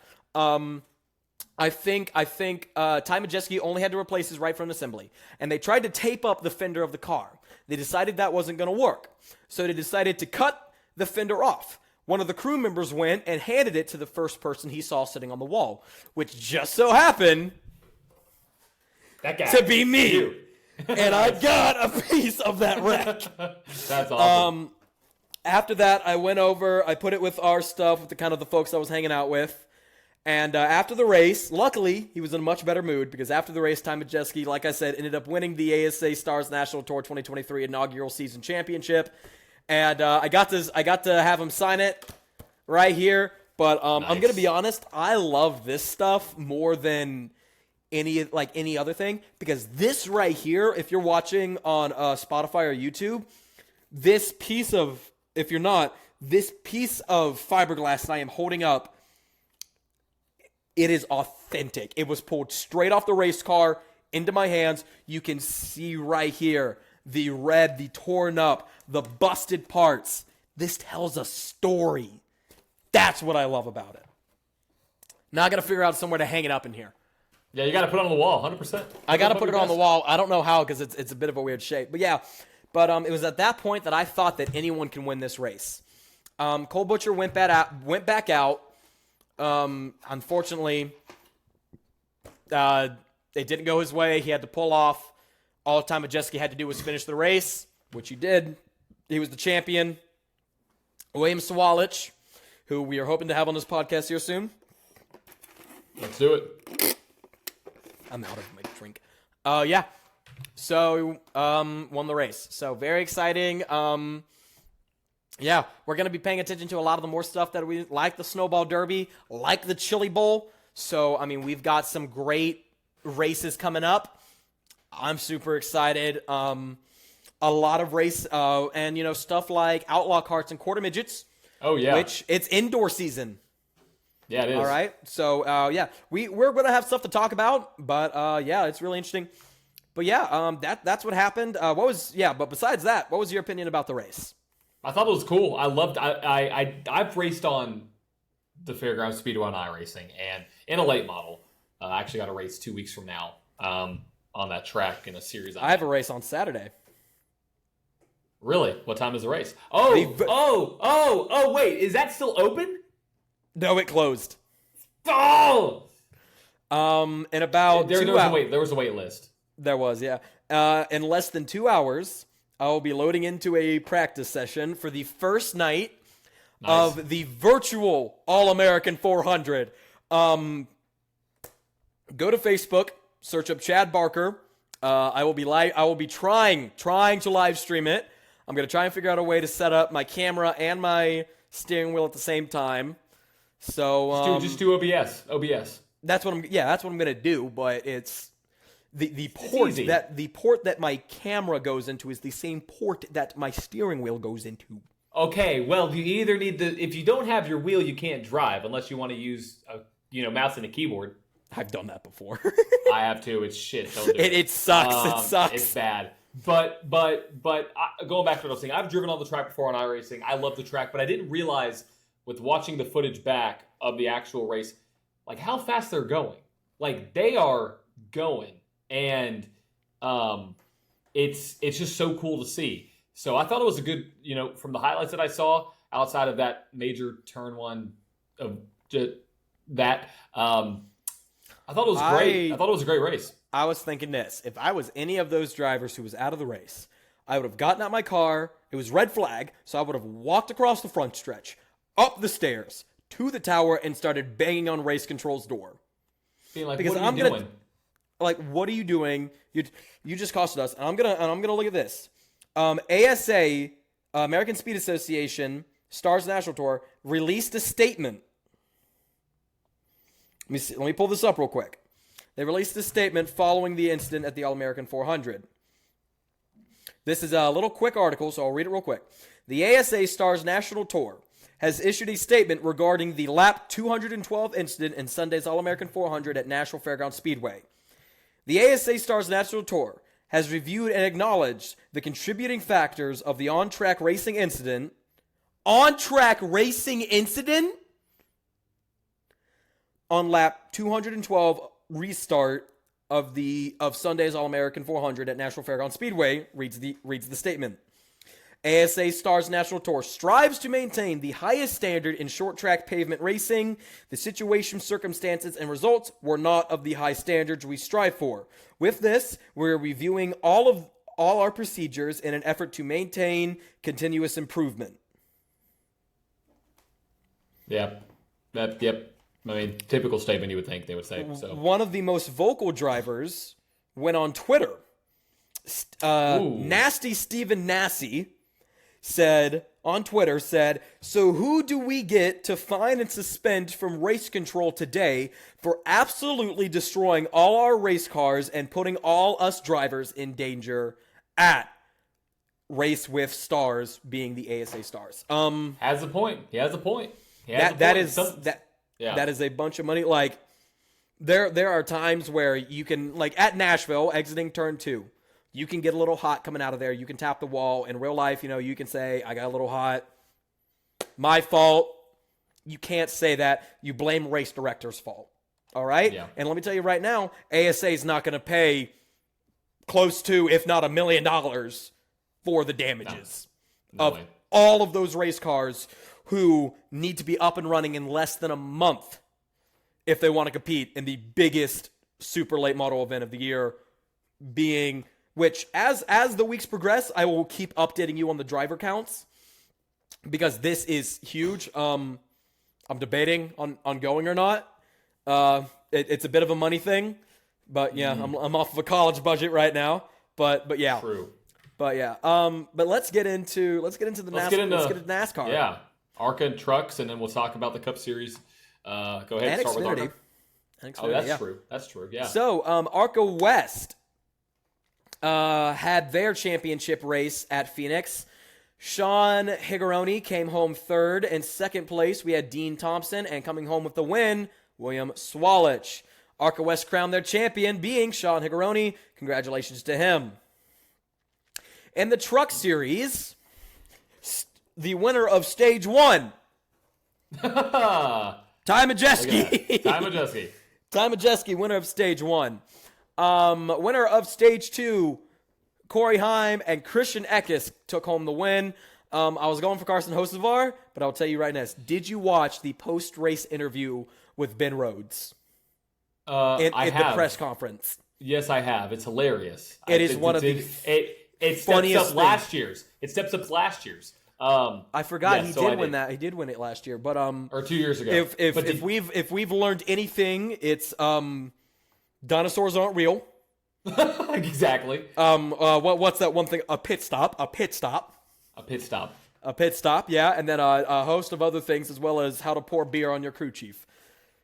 I think Ty Majeski only had to replace his right front assembly. And they tried to tape up the fender of the car. They decided that wasn't going to work. So they decided to cut the fender off. One of the crew members went and handed it to the first person he saw sitting on the wall, which just so happened that guy to be me. You. And I got a piece of that wreck. That's awesome. After that, I went over, I put it with our stuff, with the folks I was hanging out with. And after the race, luckily, he was in a much better mood because after the race, Ty Majeski, like I said, ended up winning the ASA Stars National Tour 2023 inaugural season championship. And I got to have him sign it right here. But nice. I'm going to be honest, I love this stuff more than any other thing, because this right here, if you're watching on Spotify or YouTube, this piece of fiberglass that I am holding up, it is authentic. It was pulled straight off the race car into my hands. You can see right here the red, the torn up, the busted parts. This tells a story. That's what I love about it. Now I got to figure out somewhere to hang it up in here. Yeah, you got to put it on the wall, 100%. I got to put it on the wall. I don't know how because it's a bit of a weird shape. But yeah, it was at that point that I thought that anyone can win this race. Cole Butcher went back out. Unfortunately, it didn't go his way. He had to pull off. All Ty Majeski had to do was finish the race, which he did. He was the champion. William Sawalich, who we are hoping to have on this podcast here soon. Let's do it. I'm out of my drink. Yeah. So, won the race. So, very exciting. Yeah, we're going to be paying attention to a lot of the more stuff that we like, the Snowball Derby, like the Chili Bowl. So, we've got some great races coming up. I'm super excited. A lot of race, and, stuff like Outlaw Carts and Quarter Midgets. Oh, yeah. Which, it's indoor season. Yeah, it is. All right. So, yeah, we're going to have stuff to talk about, but, yeah, it's really interesting. But, yeah, that's what happened. But besides that, what was your opinion about the race? I thought it was cool. I loved. I've raced on the Fairgrounds Speedway on iRacing, and in a late model, I actually got a race 2 weeks from now on that track in a series. I have a race on Saturday. Really? What time is the race? Oh! Wait, is that still open? No, it closed. Oh! In about there was a wait list. There was, yeah. In less than 2 hours, I will be loading into a practice session for the first night of the virtual All-American 400. Go to Facebook, search up Chad Barker. I will be trying to live stream it. I'm going to try and figure out a way to set up my camera and my steering wheel at the same time. So just do OBS. That's what I'm going to do, but it's the port that my camera goes into is the same port that my steering wheel goes into. Okay, well, you either need if you don't have your wheel, you can't drive unless you want to use a mouse and a keyboard. I've done that before. I have too. It's shit. Don't do it. It sucks. It sucks. It's bad. But going back to what I was saying, I've driven on the track before on iRacing. I love the track, but I didn't realize with watching the footage back of the actual race, like how fast they're going. Like they are going, and it's just so cool to see. So I thought it was a good, from the highlights that I saw outside of that major turn one of that. I thought it was great. I thought it was a great race. I was thinking this. If I was any of those drivers who was out of the race, I would have gotten out my car. It was red flag, so I would have walked across the front stretch, up the stairs, to the tower, and started banging on race control's door. Being like, because what are you doing? Like, what are you doing? You just costed us. And I'm gonna look at this. ASA, American Speed Association, Stars National Tour, released a statement Let me pull this up real quick. They released a statement following the incident at the All-American 400. This is a little quick article, so I'll read it real quick. The ASA Stars National Tour has issued a statement regarding the lap 212 incident in Sunday's All-American 400 at Nashville Fairgrounds Speedway. The ASA Stars National Tour has reviewed and acknowledged the contributing factors of the on-track racing incident. On-track racing incident? On lap 212 restart of Sunday's All-American 400 at Nashville Fairgrounds Speedway, reads the statement. ASA Stars National Tour strives to maintain the highest standard in short-track pavement racing. The situation, circumstances, and results were not of the high standards we strive for. With this, we're reviewing all our procedures in an effort to maintain continuous improvement. Yep. Yep. I mean, typical statement you would think they would say. So one of the most vocal drivers went on Twitter. Nasty Stephen Nassy said, so who do we get to fine and suspend from race control today for absolutely destroying all our race cars and putting all us drivers in danger at Race with Stars, being the ASA Stars? Has a point. He has a point. That is a bunch of money. Like, there are times where you can, like at Nashville, exiting turn 2, you can get a little hot coming out of there. You can tap the wall. In real life, you can say, I got a little hot. My fault. You can't say that. You blame race director's fault. All right? Yeah. And let me tell you right now, ASA is not going to pay close to, if not $1 million, for the damages of all of those race cars who need to be up and running in less than a month if they want to compete in the biggest super late model event of the year, being... Which, as the weeks progress, I will keep updating you on the driver counts, because this is huge. I'm debating on going or not. It's a bit of a money thing, but yeah, I'm off of a college budget right now. But yeah, true. But yeah, but let's get into NASCAR. Yeah, ARCA and trucks, and then we'll talk about the Cup Series. Go ahead. And start Xfinity. with ARCA. Oh, that's true. That's true. Yeah. So ARCA West had their championship race at Phoenix. Sean Higueroni came home third. In second place, we had Dean Thompson, and coming home with the win, William Swalich. ARCA West crowned their champion, being Sean Higueroni. Congratulations to him. In the Truck Series, the winner of Stage 1, Ty Majeski. Ty Majeski, winner of Stage 1. Winner of Stage 2, Corey Heim and Christian Eckes took home the win. I was going for Carson Hocevar, but I'll tell you right now, did you watch the post-race interview with Ben Rhodes? I have. The press conference. Yes, I have. It's hilarious. It is one of the funniest things. It steps up last year's. I forgot he did win that. He did win it last year, but or 2 years ago. If we've learned anything, it's dinosaurs aren't real. Exactly. What's that one thing? A pit stop. Yeah, and then a host of other things, as well as how to pour beer on your crew chief.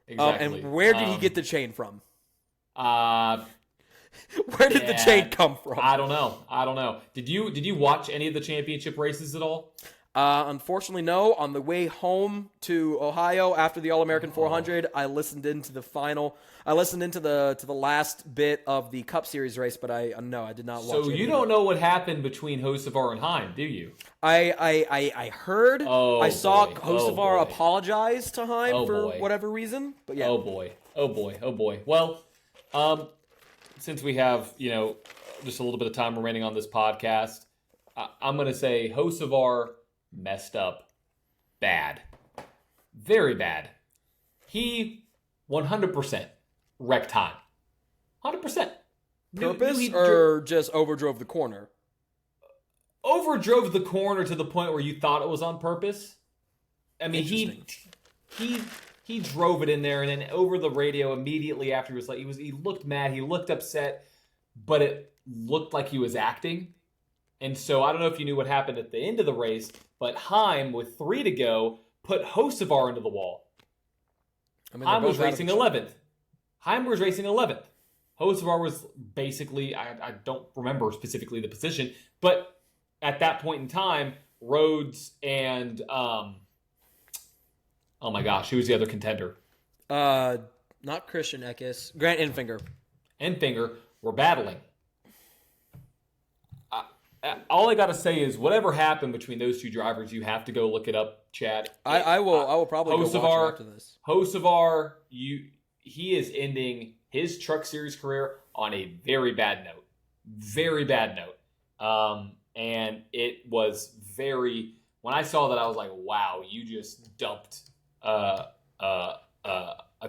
Exactly. And where did he get the chain from? Where did the chain come from? I don't know. Did you watch any of the championship races at all? Unfortunately, no. On the way home to Ohio after the All-American 400, I listened into the final. I listened into the last bit of the Cup Series race, but I did not watch. So you don't know what happened between Hocevar and Heim, do you? I heard. I saw Hocevar apologize to Heim for whatever reason. But yeah. Oh boy. Well, since we have just a little bit of time remaining on this podcast, I'm going to say Hocevar messed up bad. Very bad. He 100% wrecked Heim. 100%. Purpose or just overdrove the corner? Overdrove the corner to the point where you thought it was on purpose. I mean, he drove it in there, and then over the radio immediately after he looked mad, he looked upset, but it looked like he was acting. And so I don't know if you knew what happened at the end of the race, but Heim, with 3 to go, put Hocevar into the wall. I mean, Heim was racing 11th. Heim was racing 11th. Hocevar was basically, I don't remember specifically the position, but at that point in time, Rhodes and, oh my gosh, who was the other contender? Not Christian Eckes. Grant Enfinger were battling. All I got to say is whatever happened between those two drivers, you have to go look it up, Chad. I will probably go watch it after this. Hocevar, he is ending his Truck Series career on a very bad note. Very bad note. And it was when I saw that, I was like, wow, you just dumped a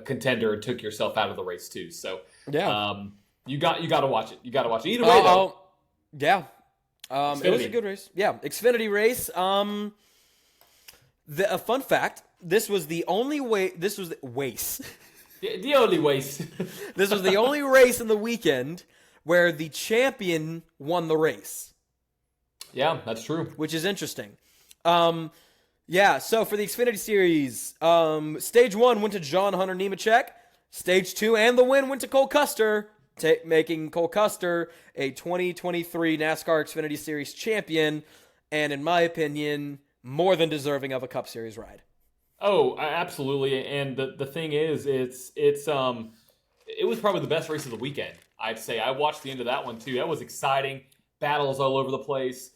contender and took yourself out of the race too. So yeah, you got to watch it. You got to watch it. Either way, though. Yeah. It was a good race. Yeah, Xfinity race. A fun fact: this was the only way. This was the race. The only race. This was the only race in the weekend where the champion won the race. Yeah, that's true. Which is interesting. Yeah. So for the Xfinity Series, Stage 1 went to John Hunter Nemechek. Stage 2 and the win went to Cole Custer, making Cole Custer a 2023 NASCAR Xfinity Series champion, and in my opinion, more than deserving of a Cup Series ride. Oh, absolutely. And the thing is, it was probably the best race of the weekend, I'd say. I watched the end of that one too. That was exciting. Battles all over the place.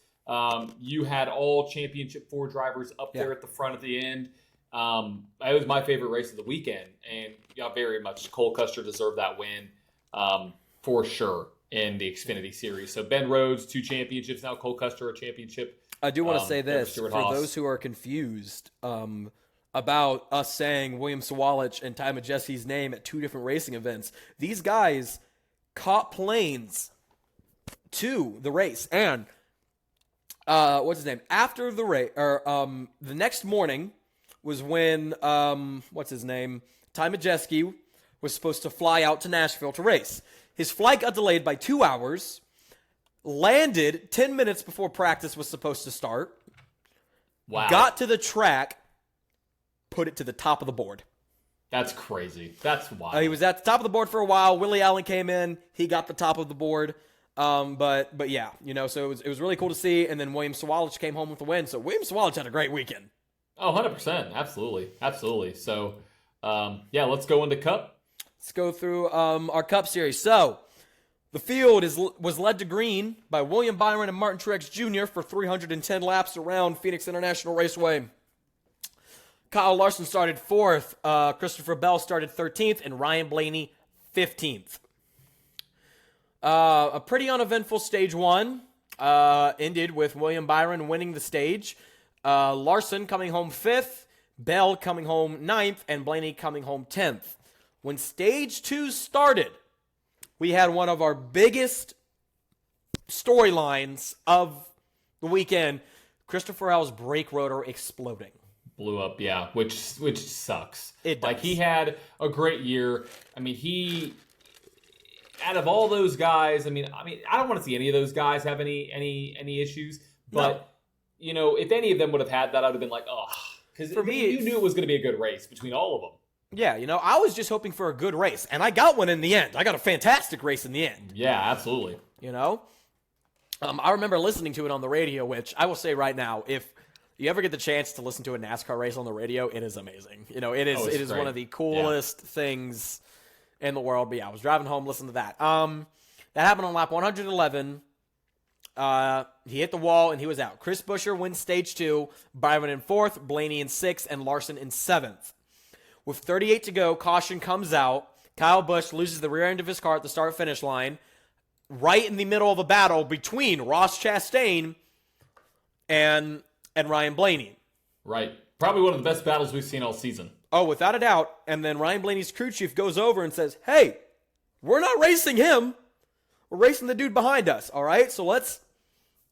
You had all Championship 4 drivers up there at the front at the end. It was my favorite race of the weekend, and very much Cole Custer deserved that win. For sure in the Xfinity Series. So Ben Rhodes, 2 championships. Now Cole Custer, a championship. I do want to say this, for those who are confused about us saying William Sawalich and Ty Majeski's name at 2 different racing events. These guys caught planes to the race. And what's his name? After the race, or the next morning was when, what's his name? Ty Majeski was supposed to fly out to Nashville to race. His flight got delayed by 2 hours, landed 10 minutes before practice was supposed to start, got to the track, put it to the top of the board. That's crazy. That's wild. He was at the top of the board for a while. Willie Allen came in. He got the top of the board. But yeah, so it was really cool to see. And then William Sawalich came home with the win. So William Sawalich had a great weekend. Oh, 100%. Absolutely. Absolutely. So, let's go into Cup. Let's go through our Cup Series. So, the field was led to green by William Byron and Martin Truex Jr. for 310 laps around Phoenix International Raceway. Kyle Larson started 4th, Christopher Bell started 13th, and Ryan Blaney 15th. A pretty uneventful Stage 1 ended with William Byron winning the stage, Larson coming home 5th, Bell coming home 9th, and Blaney coming home 10th. When Stage 2 started, we had one of our biggest storylines of the weekend, Christopher Bell's brake rotor exploding. Blew up, yeah, which sucks. It does. Like, he had a great year. I mean, he, out of all those guys, I mean, I don't want to see any of those guys have any issues, but if any of them would have had that, I would have been like, oh, because for me, you knew it was going to be a good race between all of them. Yeah, I was just hoping for a good race, and I got one in the end. I got a fantastic race in the end. Yeah, absolutely. I remember listening to it on the radio, which I will say right now, if you ever get the chance to listen to a NASCAR race on the radio, it is amazing. It is one of the coolest things in the world. But yeah, I was driving home listening to that. That happened on lap 111. He hit the wall and he was out. Chris Buescher wins Stage 2, Byron in 4th, Blaney in 6th, and Larson in 7th. With 38 to go, caution comes out. Kyle Busch loses the rear end of his car at the start-finish line, right in the middle of a battle between Ross Chastain and Ryan Blaney. Right. Probably one of the best battles we've seen all season. Oh, without a doubt. And then Ryan Blaney's crew chief goes over and says, hey, we're not racing him. We're racing the dude behind us, all right? So let's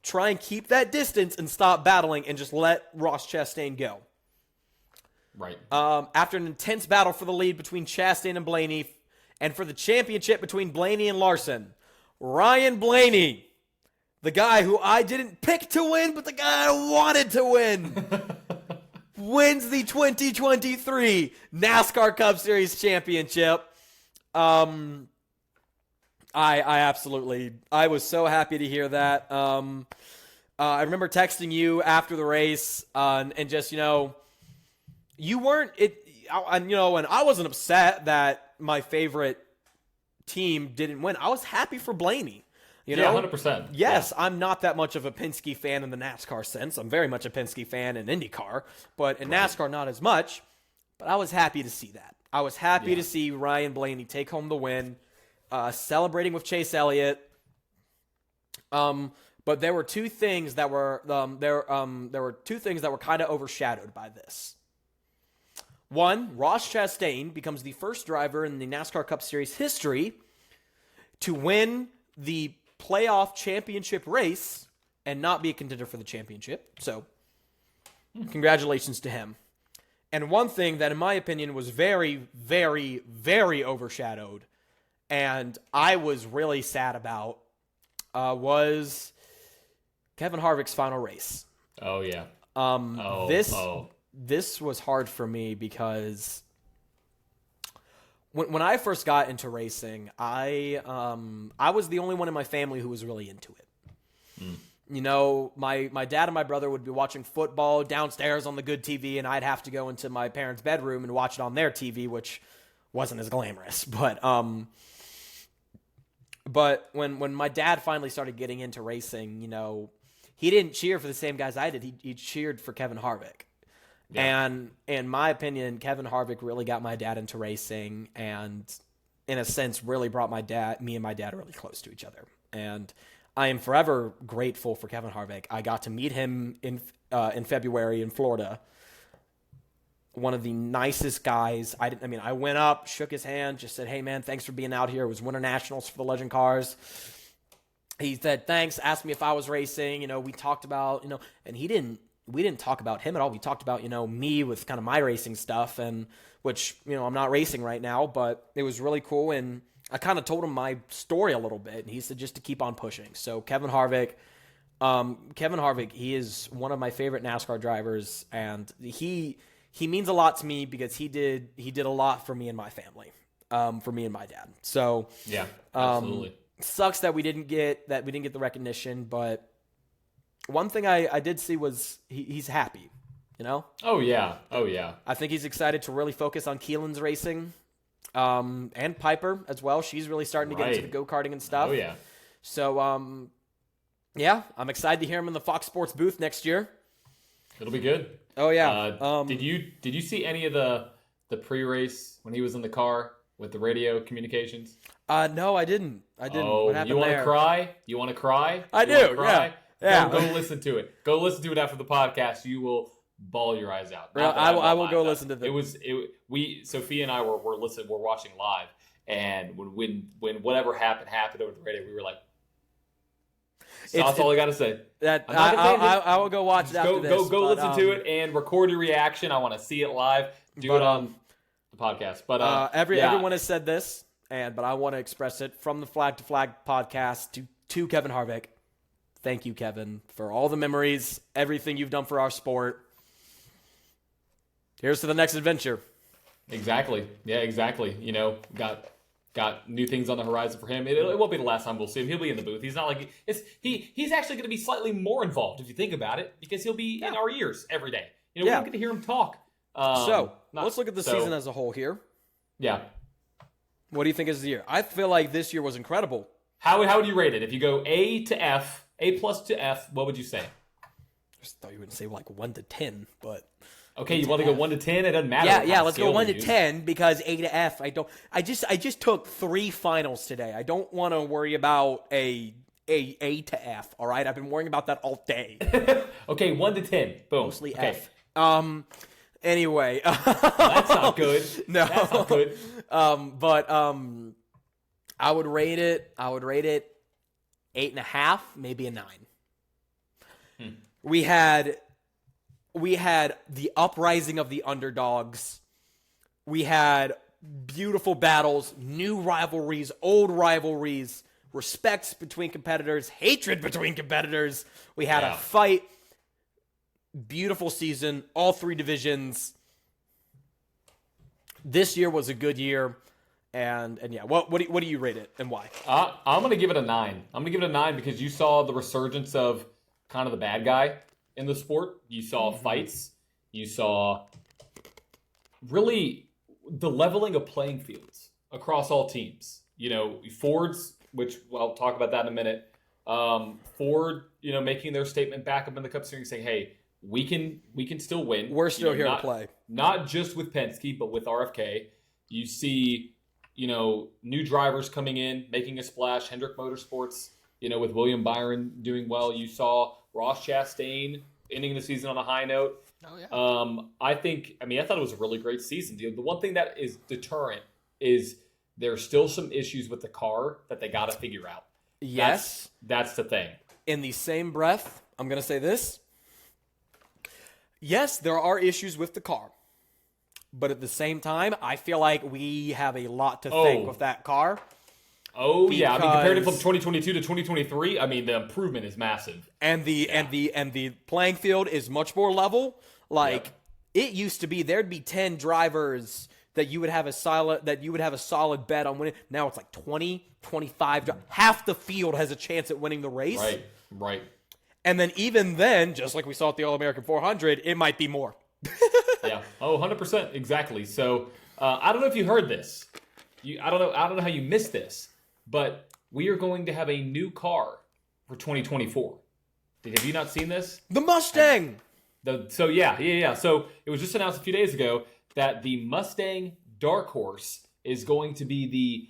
try and keep that distance and stop battling and just let Ross Chastain go. Right. After an intense battle for the lead between Chastain and Blaney, and for the championship between Blaney and Larson, Ryan Blaney, the guy who I didn't pick to win, but the guy I wanted to win, wins the 2023 NASCAR Cup Series championship. I was so happy to hear that. I remember texting you after the race, and just, you weren't and I wasn't upset that my favorite team didn't win. I was happy for Blaney. Yeah, 100%. Yes, yeah. I'm not that much of a Penske fan in the NASCAR sense. I'm very much a Penske fan in IndyCar, but in NASCAR, not as much. But I was happy to see that. I was happy to see Ryan Blaney take home the win, celebrating with Chase Elliott. But there were two things that were kind of overshadowed by this. One, Ross Chastain becomes the first driver in the NASCAR Cup Series history to win the playoff championship race and not be a contender for the championship. So, congratulations to him. And one thing that, in my opinion, was very, very, very overshadowed, and I was really sad about, was Kevin Harvick's final race. Oh, yeah. This was hard for me because when I first got into racing, I was the only one in my family who was really into it. My dad and my brother would be watching football downstairs on the good TV, and I'd have to go into my parents' bedroom and watch it on their TV, which wasn't as glamorous. But when my dad finally started getting into racing, he didn't cheer for the same guys I did. He cheered for Kevin Harvick. Yeah. And in my opinion, Kevin Harvick really got my dad into racing, and in a sense really brought me and my dad really close to each other. And I am forever grateful for Kevin Harvick. I got to meet him in February in Florida. One of the nicest guys. I went up, shook his hand, just said, "Hey man, thanks for being out here." It was Winter Nationals for the Legend Cars. He said thanks, asked me if I was racing. We talked about, and we didn't talk about him at all. We talked about, me with kind of my racing stuff, and which, I'm not racing right now, but it was really cool. And I kind of told him my story a little bit, and he said just to keep on pushing. So Kevin Harvick, he is one of my favorite NASCAR drivers, and he means a lot to me because he did a lot for me and my family, for me and my dad. So yeah, absolutely. Sucks that we didn't get the recognition, but one thing I did see was he's happy, Oh yeah. I think he's excited to really focus on Keelan's racing, and Piper as well. She's really starting to get into the go-karting and stuff. Oh yeah. So yeah, I'm excited to hear him in the Fox Sports booth next year. It'll be good. Oh yeah. Did you see any of the pre-race when he was in the car with the radio communications? No, I didn't. Oh, what happened you want there? to cry? You want to cry? I do. Yeah. Go listen to it. Go listen to it after the podcast. You will bawl your eyes out. I will go listen to them. Sophia and I were watching live, and when whatever happened over the radio, we were like, that's all I got to say. I will go watch it after this. Go listen to it and record your reaction. I want to see it live. Do it on the podcast. But everyone has said this, but I want to express it from the Flag to Flag podcast to Kevin Harvick. Thank you, Kevin, for all the memories, everything you've done for our sport. Here's to the next adventure. Exactly. Yeah, exactly. Got new things on the horizon for him. It won't be the last time we'll see him. He'll be in the booth. He's not like he's actually going to be slightly more involved if you think about it, because he'll be in our ears every day. We don't get to hear him talk. Let's look at the season as a whole here. Yeah. What do you think is the year? I feel like this year was incredible. How would you rate it? If you go A to F, A+ to F, what would you say? I just thought you would say like 1 to 10, but okay, you want to go 1 to 10? It doesn't matter. Yeah. Let's go 1 to 10 because A to F. I just took 3 finals today. I don't want to worry about a to F. All right, I've been worrying about that all day. Okay, 1 to 10. Boom. Mostly okay. F. Anyway, that's not good. No, that's not good. But I would rate it 8.5, maybe a 9. We had the uprising of the underdogs. We had beautiful battles, new rivalries, old rivalries, respect between competitors, hatred between competitors. We had a fight. beautiful season, all 3 divisions. This year was a good year, and yeah, what do you rate it and why? I'm going to give it a 9. I'm going to give it a 9 because you saw the resurgence of kind of the bad guy in the sport. You saw fights. You saw really the leveling of playing fields across all teams. Ford's, which I'll talk about that in a minute. Ford, making their statement back up in the Cup Series, saying, "Hey, we can still win. We're still here to play." Not just with Penske, but with RFK. You see, new drivers coming in, making a splash. Hendrick Motorsports, with William Byron doing well. You saw Ross Chastain ending the season on a high note. Oh yeah. I thought it was a really great season. The one thing that is deterrent is there's still some issues with the car that they got to figure out. Yes. That's the thing. In the same breath, I'm going to say this. Yes, there are issues with the car. But at the same time, I feel like we have a lot to think with that car. Oh, yeah. Compared to from 2022 to 2023, the improvement is massive. And the playing field is much more level. It used to be there'd be 10 drivers that you would have a solid bet on winning. Now it's like 20, 25. Half the field has a chance at winning the race. Right. And then even then, just like we saw at the All-American 400, it might be more. Yeah. Oh, 100%. Exactly. So I don't know if you heard this. I don't know how you missed this, but we are going to have a new car for 2024. Have you not seen this? The Mustang. So it was just announced a few days ago that the Mustang Dark Horse is going to be the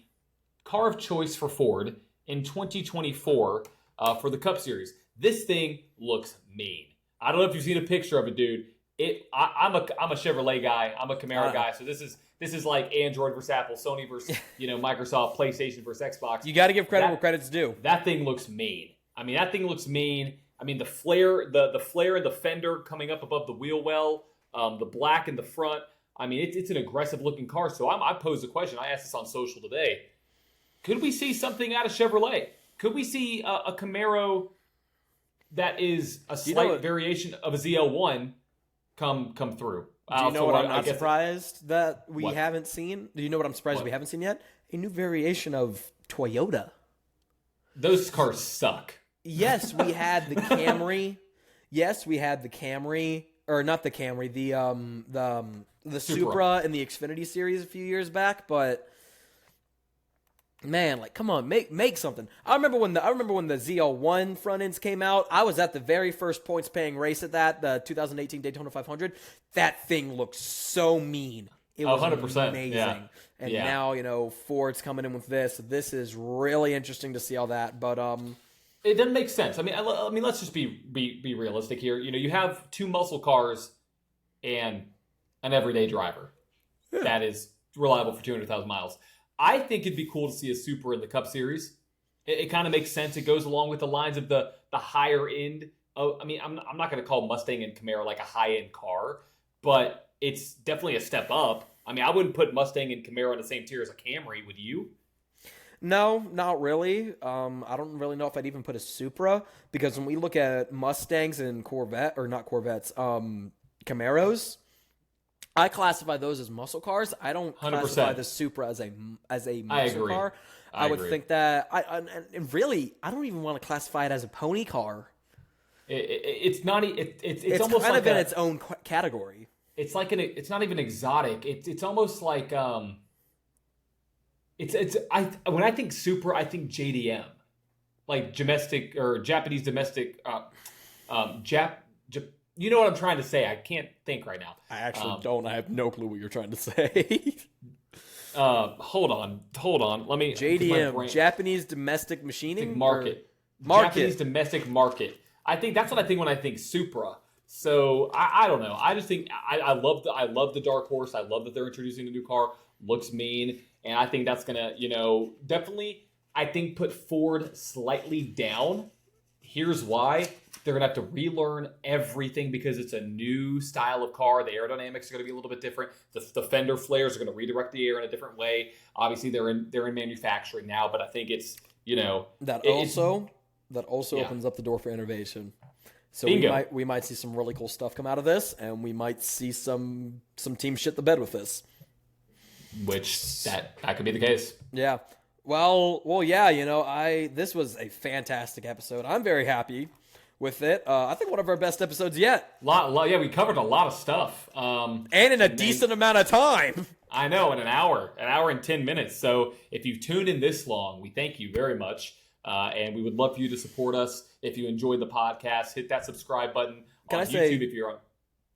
car of choice for Ford in 2024 for the Cup Series. This thing looks mean. I don't know if you've seen a picture of it, dude. I'm a Chevrolet guy. I'm a Camaro guy. So this is like Android versus Apple, Sony versus Microsoft, PlayStation versus Xbox. You got to give credit where credit's due. That thing looks mean. That thing looks mean. The flare, the flare and the fender coming up above the wheel well, the black in the front. It's an aggressive looking car. So I posed a question. I asked this on social today. Could we see something out of Chevrolet? Could we see a Camaro that is a slight variation of a ZL1 come through? Do you know what I'm not surprised that we haven't seen? Do you know what I'm surprised we haven't seen yet? A new variation of Toyota. Those cars suck. Yes, we had the Camry. Or not the Camry, the Supra and the Xfinity series a few years back, but man, come on, make something. I remember when the ZL1 front ends came out. I was at the very first points paying race at the 2018 Daytona 500. That thing looked so mean. It was 100%, amazing. Yeah. And now, Ford's coming in with this. This is really interesting to see all that, but it doesn't make sense. Let's just be realistic here. You have 2 muscle cars and an everyday driver that is reliable for 200,000 miles. I think it'd be cool to see a Supra in the Cup Series. It kind of makes sense. It goes along with the lines of the higher end. I'm not going to call Mustang and Camaro like a high end car, but it's definitely a step up. I wouldn't put Mustang and Camaro in the same tier as a Camry, would you? No, not really. I don't really know if I'd even put a Supra, because when we look at Mustangs and Camaros, I classify those as muscle cars. I don't 100%. Classify the Supra as a muscle car. I would think that and really, I don't even want to classify it as a pony car. It's not. It's almost kind of in its own category. It's like it's not even exotic. It's almost like when I think Supra, I think JDM, like domestic or Japanese domestic. You know what I'm trying to say? I can't think right now. I actually don't. I have no clue what you're trying to say. Hold on. Let me. JDM, Japanese domestic machining market. Japanese domestic market. I think that's what I think when I think Supra. So I don't know. I just think I love the Dark Horse. I love that they're introducing a new car. Looks mean, and I think that's gonna definitely I think put Ford slightly down. Here's why. They're going to have to relearn everything because it's a new style of car. The aerodynamics are going to be a little bit different. The fender flares are going to redirect the air in a different way. Obviously, they're in manufacturing now, but I think it's, that also opens up the door for innovation. So Bingo. we might see some really cool stuff come out of this, and we might see some teams shit the bed with this. Which that could be the case. Yeah. Well, yeah. This was a fantastic episode. I'm very happy with it. I think one of our best episodes yet. Yeah, we covered a lot of stuff. And in a decent amount of time. I know, in an hour and 10 minutes. So if you've tuned in this long, we thank you very much. And we would love for you to support us. If you enjoyed the podcast, hit that subscribe button on YouTube if you're on.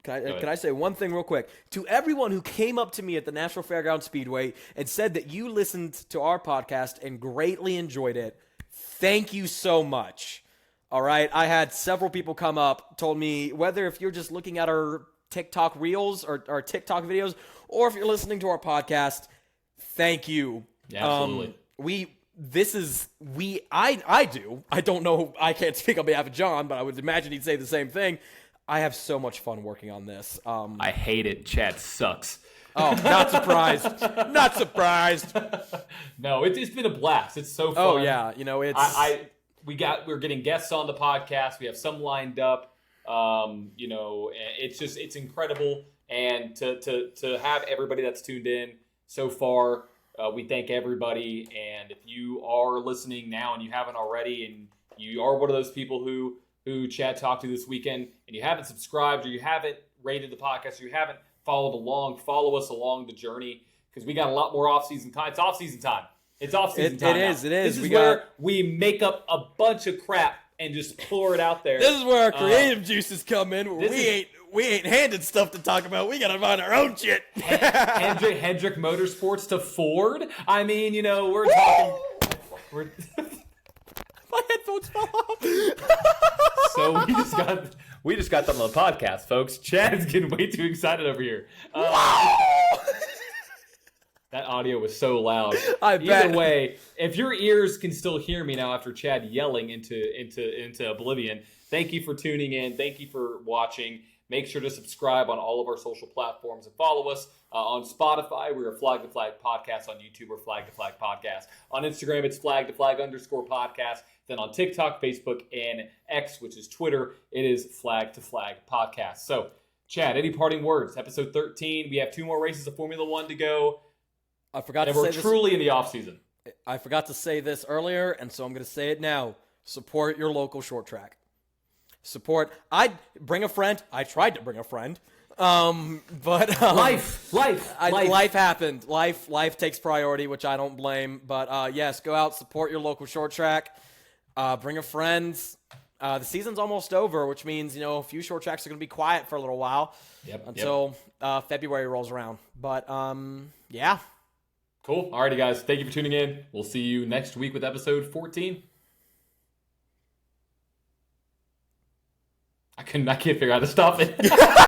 Can I say one thing real quick? To everyone who came up to me at the National Fairgrounds Speedway and said that you listened to our podcast and greatly enjoyed it, thank you so much. All right? I had several people come up, told me whether if you're just looking at our TikTok reels or our TikTok videos, or if you're listening to our podcast, thank you. Yeah, absolutely. I don't know, I can't speak on behalf of John, but I would imagine he'd say the same thing. I have so much fun working on this. I hate it. Chad sucks. Oh, not surprised. Not surprised. No, it's been a blast. It's so fun. Oh yeah, we're getting guests on the podcast. We have some lined up. It's incredible. And to have everybody that's tuned in so far, we thank everybody. And if you are listening now and you haven't already, and you are one of those people who Chad talked to this weekend, and you haven't subscribed or you haven't rated the podcast or you haven't follow us along the journey, because we got a lot more off-season time. It's off-season time. It is. This is where we make up a bunch of crap and just pour it out there. This is where our creative juices come in. We ain't handed stuff to talk about. We gotta find our own shit. Hendrick Motorsports to Ford. I mean, we're talking. My headphones fell off. So we just got them on the podcast, folks. Chad's getting way too excited over here. That audio was so loud. Either way, if your ears can still hear me now after Chad yelling into oblivion, thank you for tuning in. Thank you for watching. Make sure to subscribe on all of our social platforms and follow us on Spotify. We're Flag to Flag Podcast. On YouTube, we're Flag to Flag Podcast. On Instagram, it's Flag to Flag _podcast. Then on TikTok, Facebook, and X, which is Twitter, it is Flag to Flag Podcast. So, Chad, any parting words? Episode 13. We have 2 more races of Formula One to go. I forgot to say this. And we're truly in the off season. I forgot to say this earlier, and so I'm going to say it now. Support your local short track. Bring a friend. I tried to bring a friend. But life happened. Life takes priority, which I don't blame. But yes, go out, support your local short track. Bring a friend. The season's almost over, which means a few short tracks are going to be quiet for a little while until February rolls around. But yeah. Cool. Alrighty, guys. Thank you for tuning in. We'll see you next week with episode 14. I can't figure out how to stop it.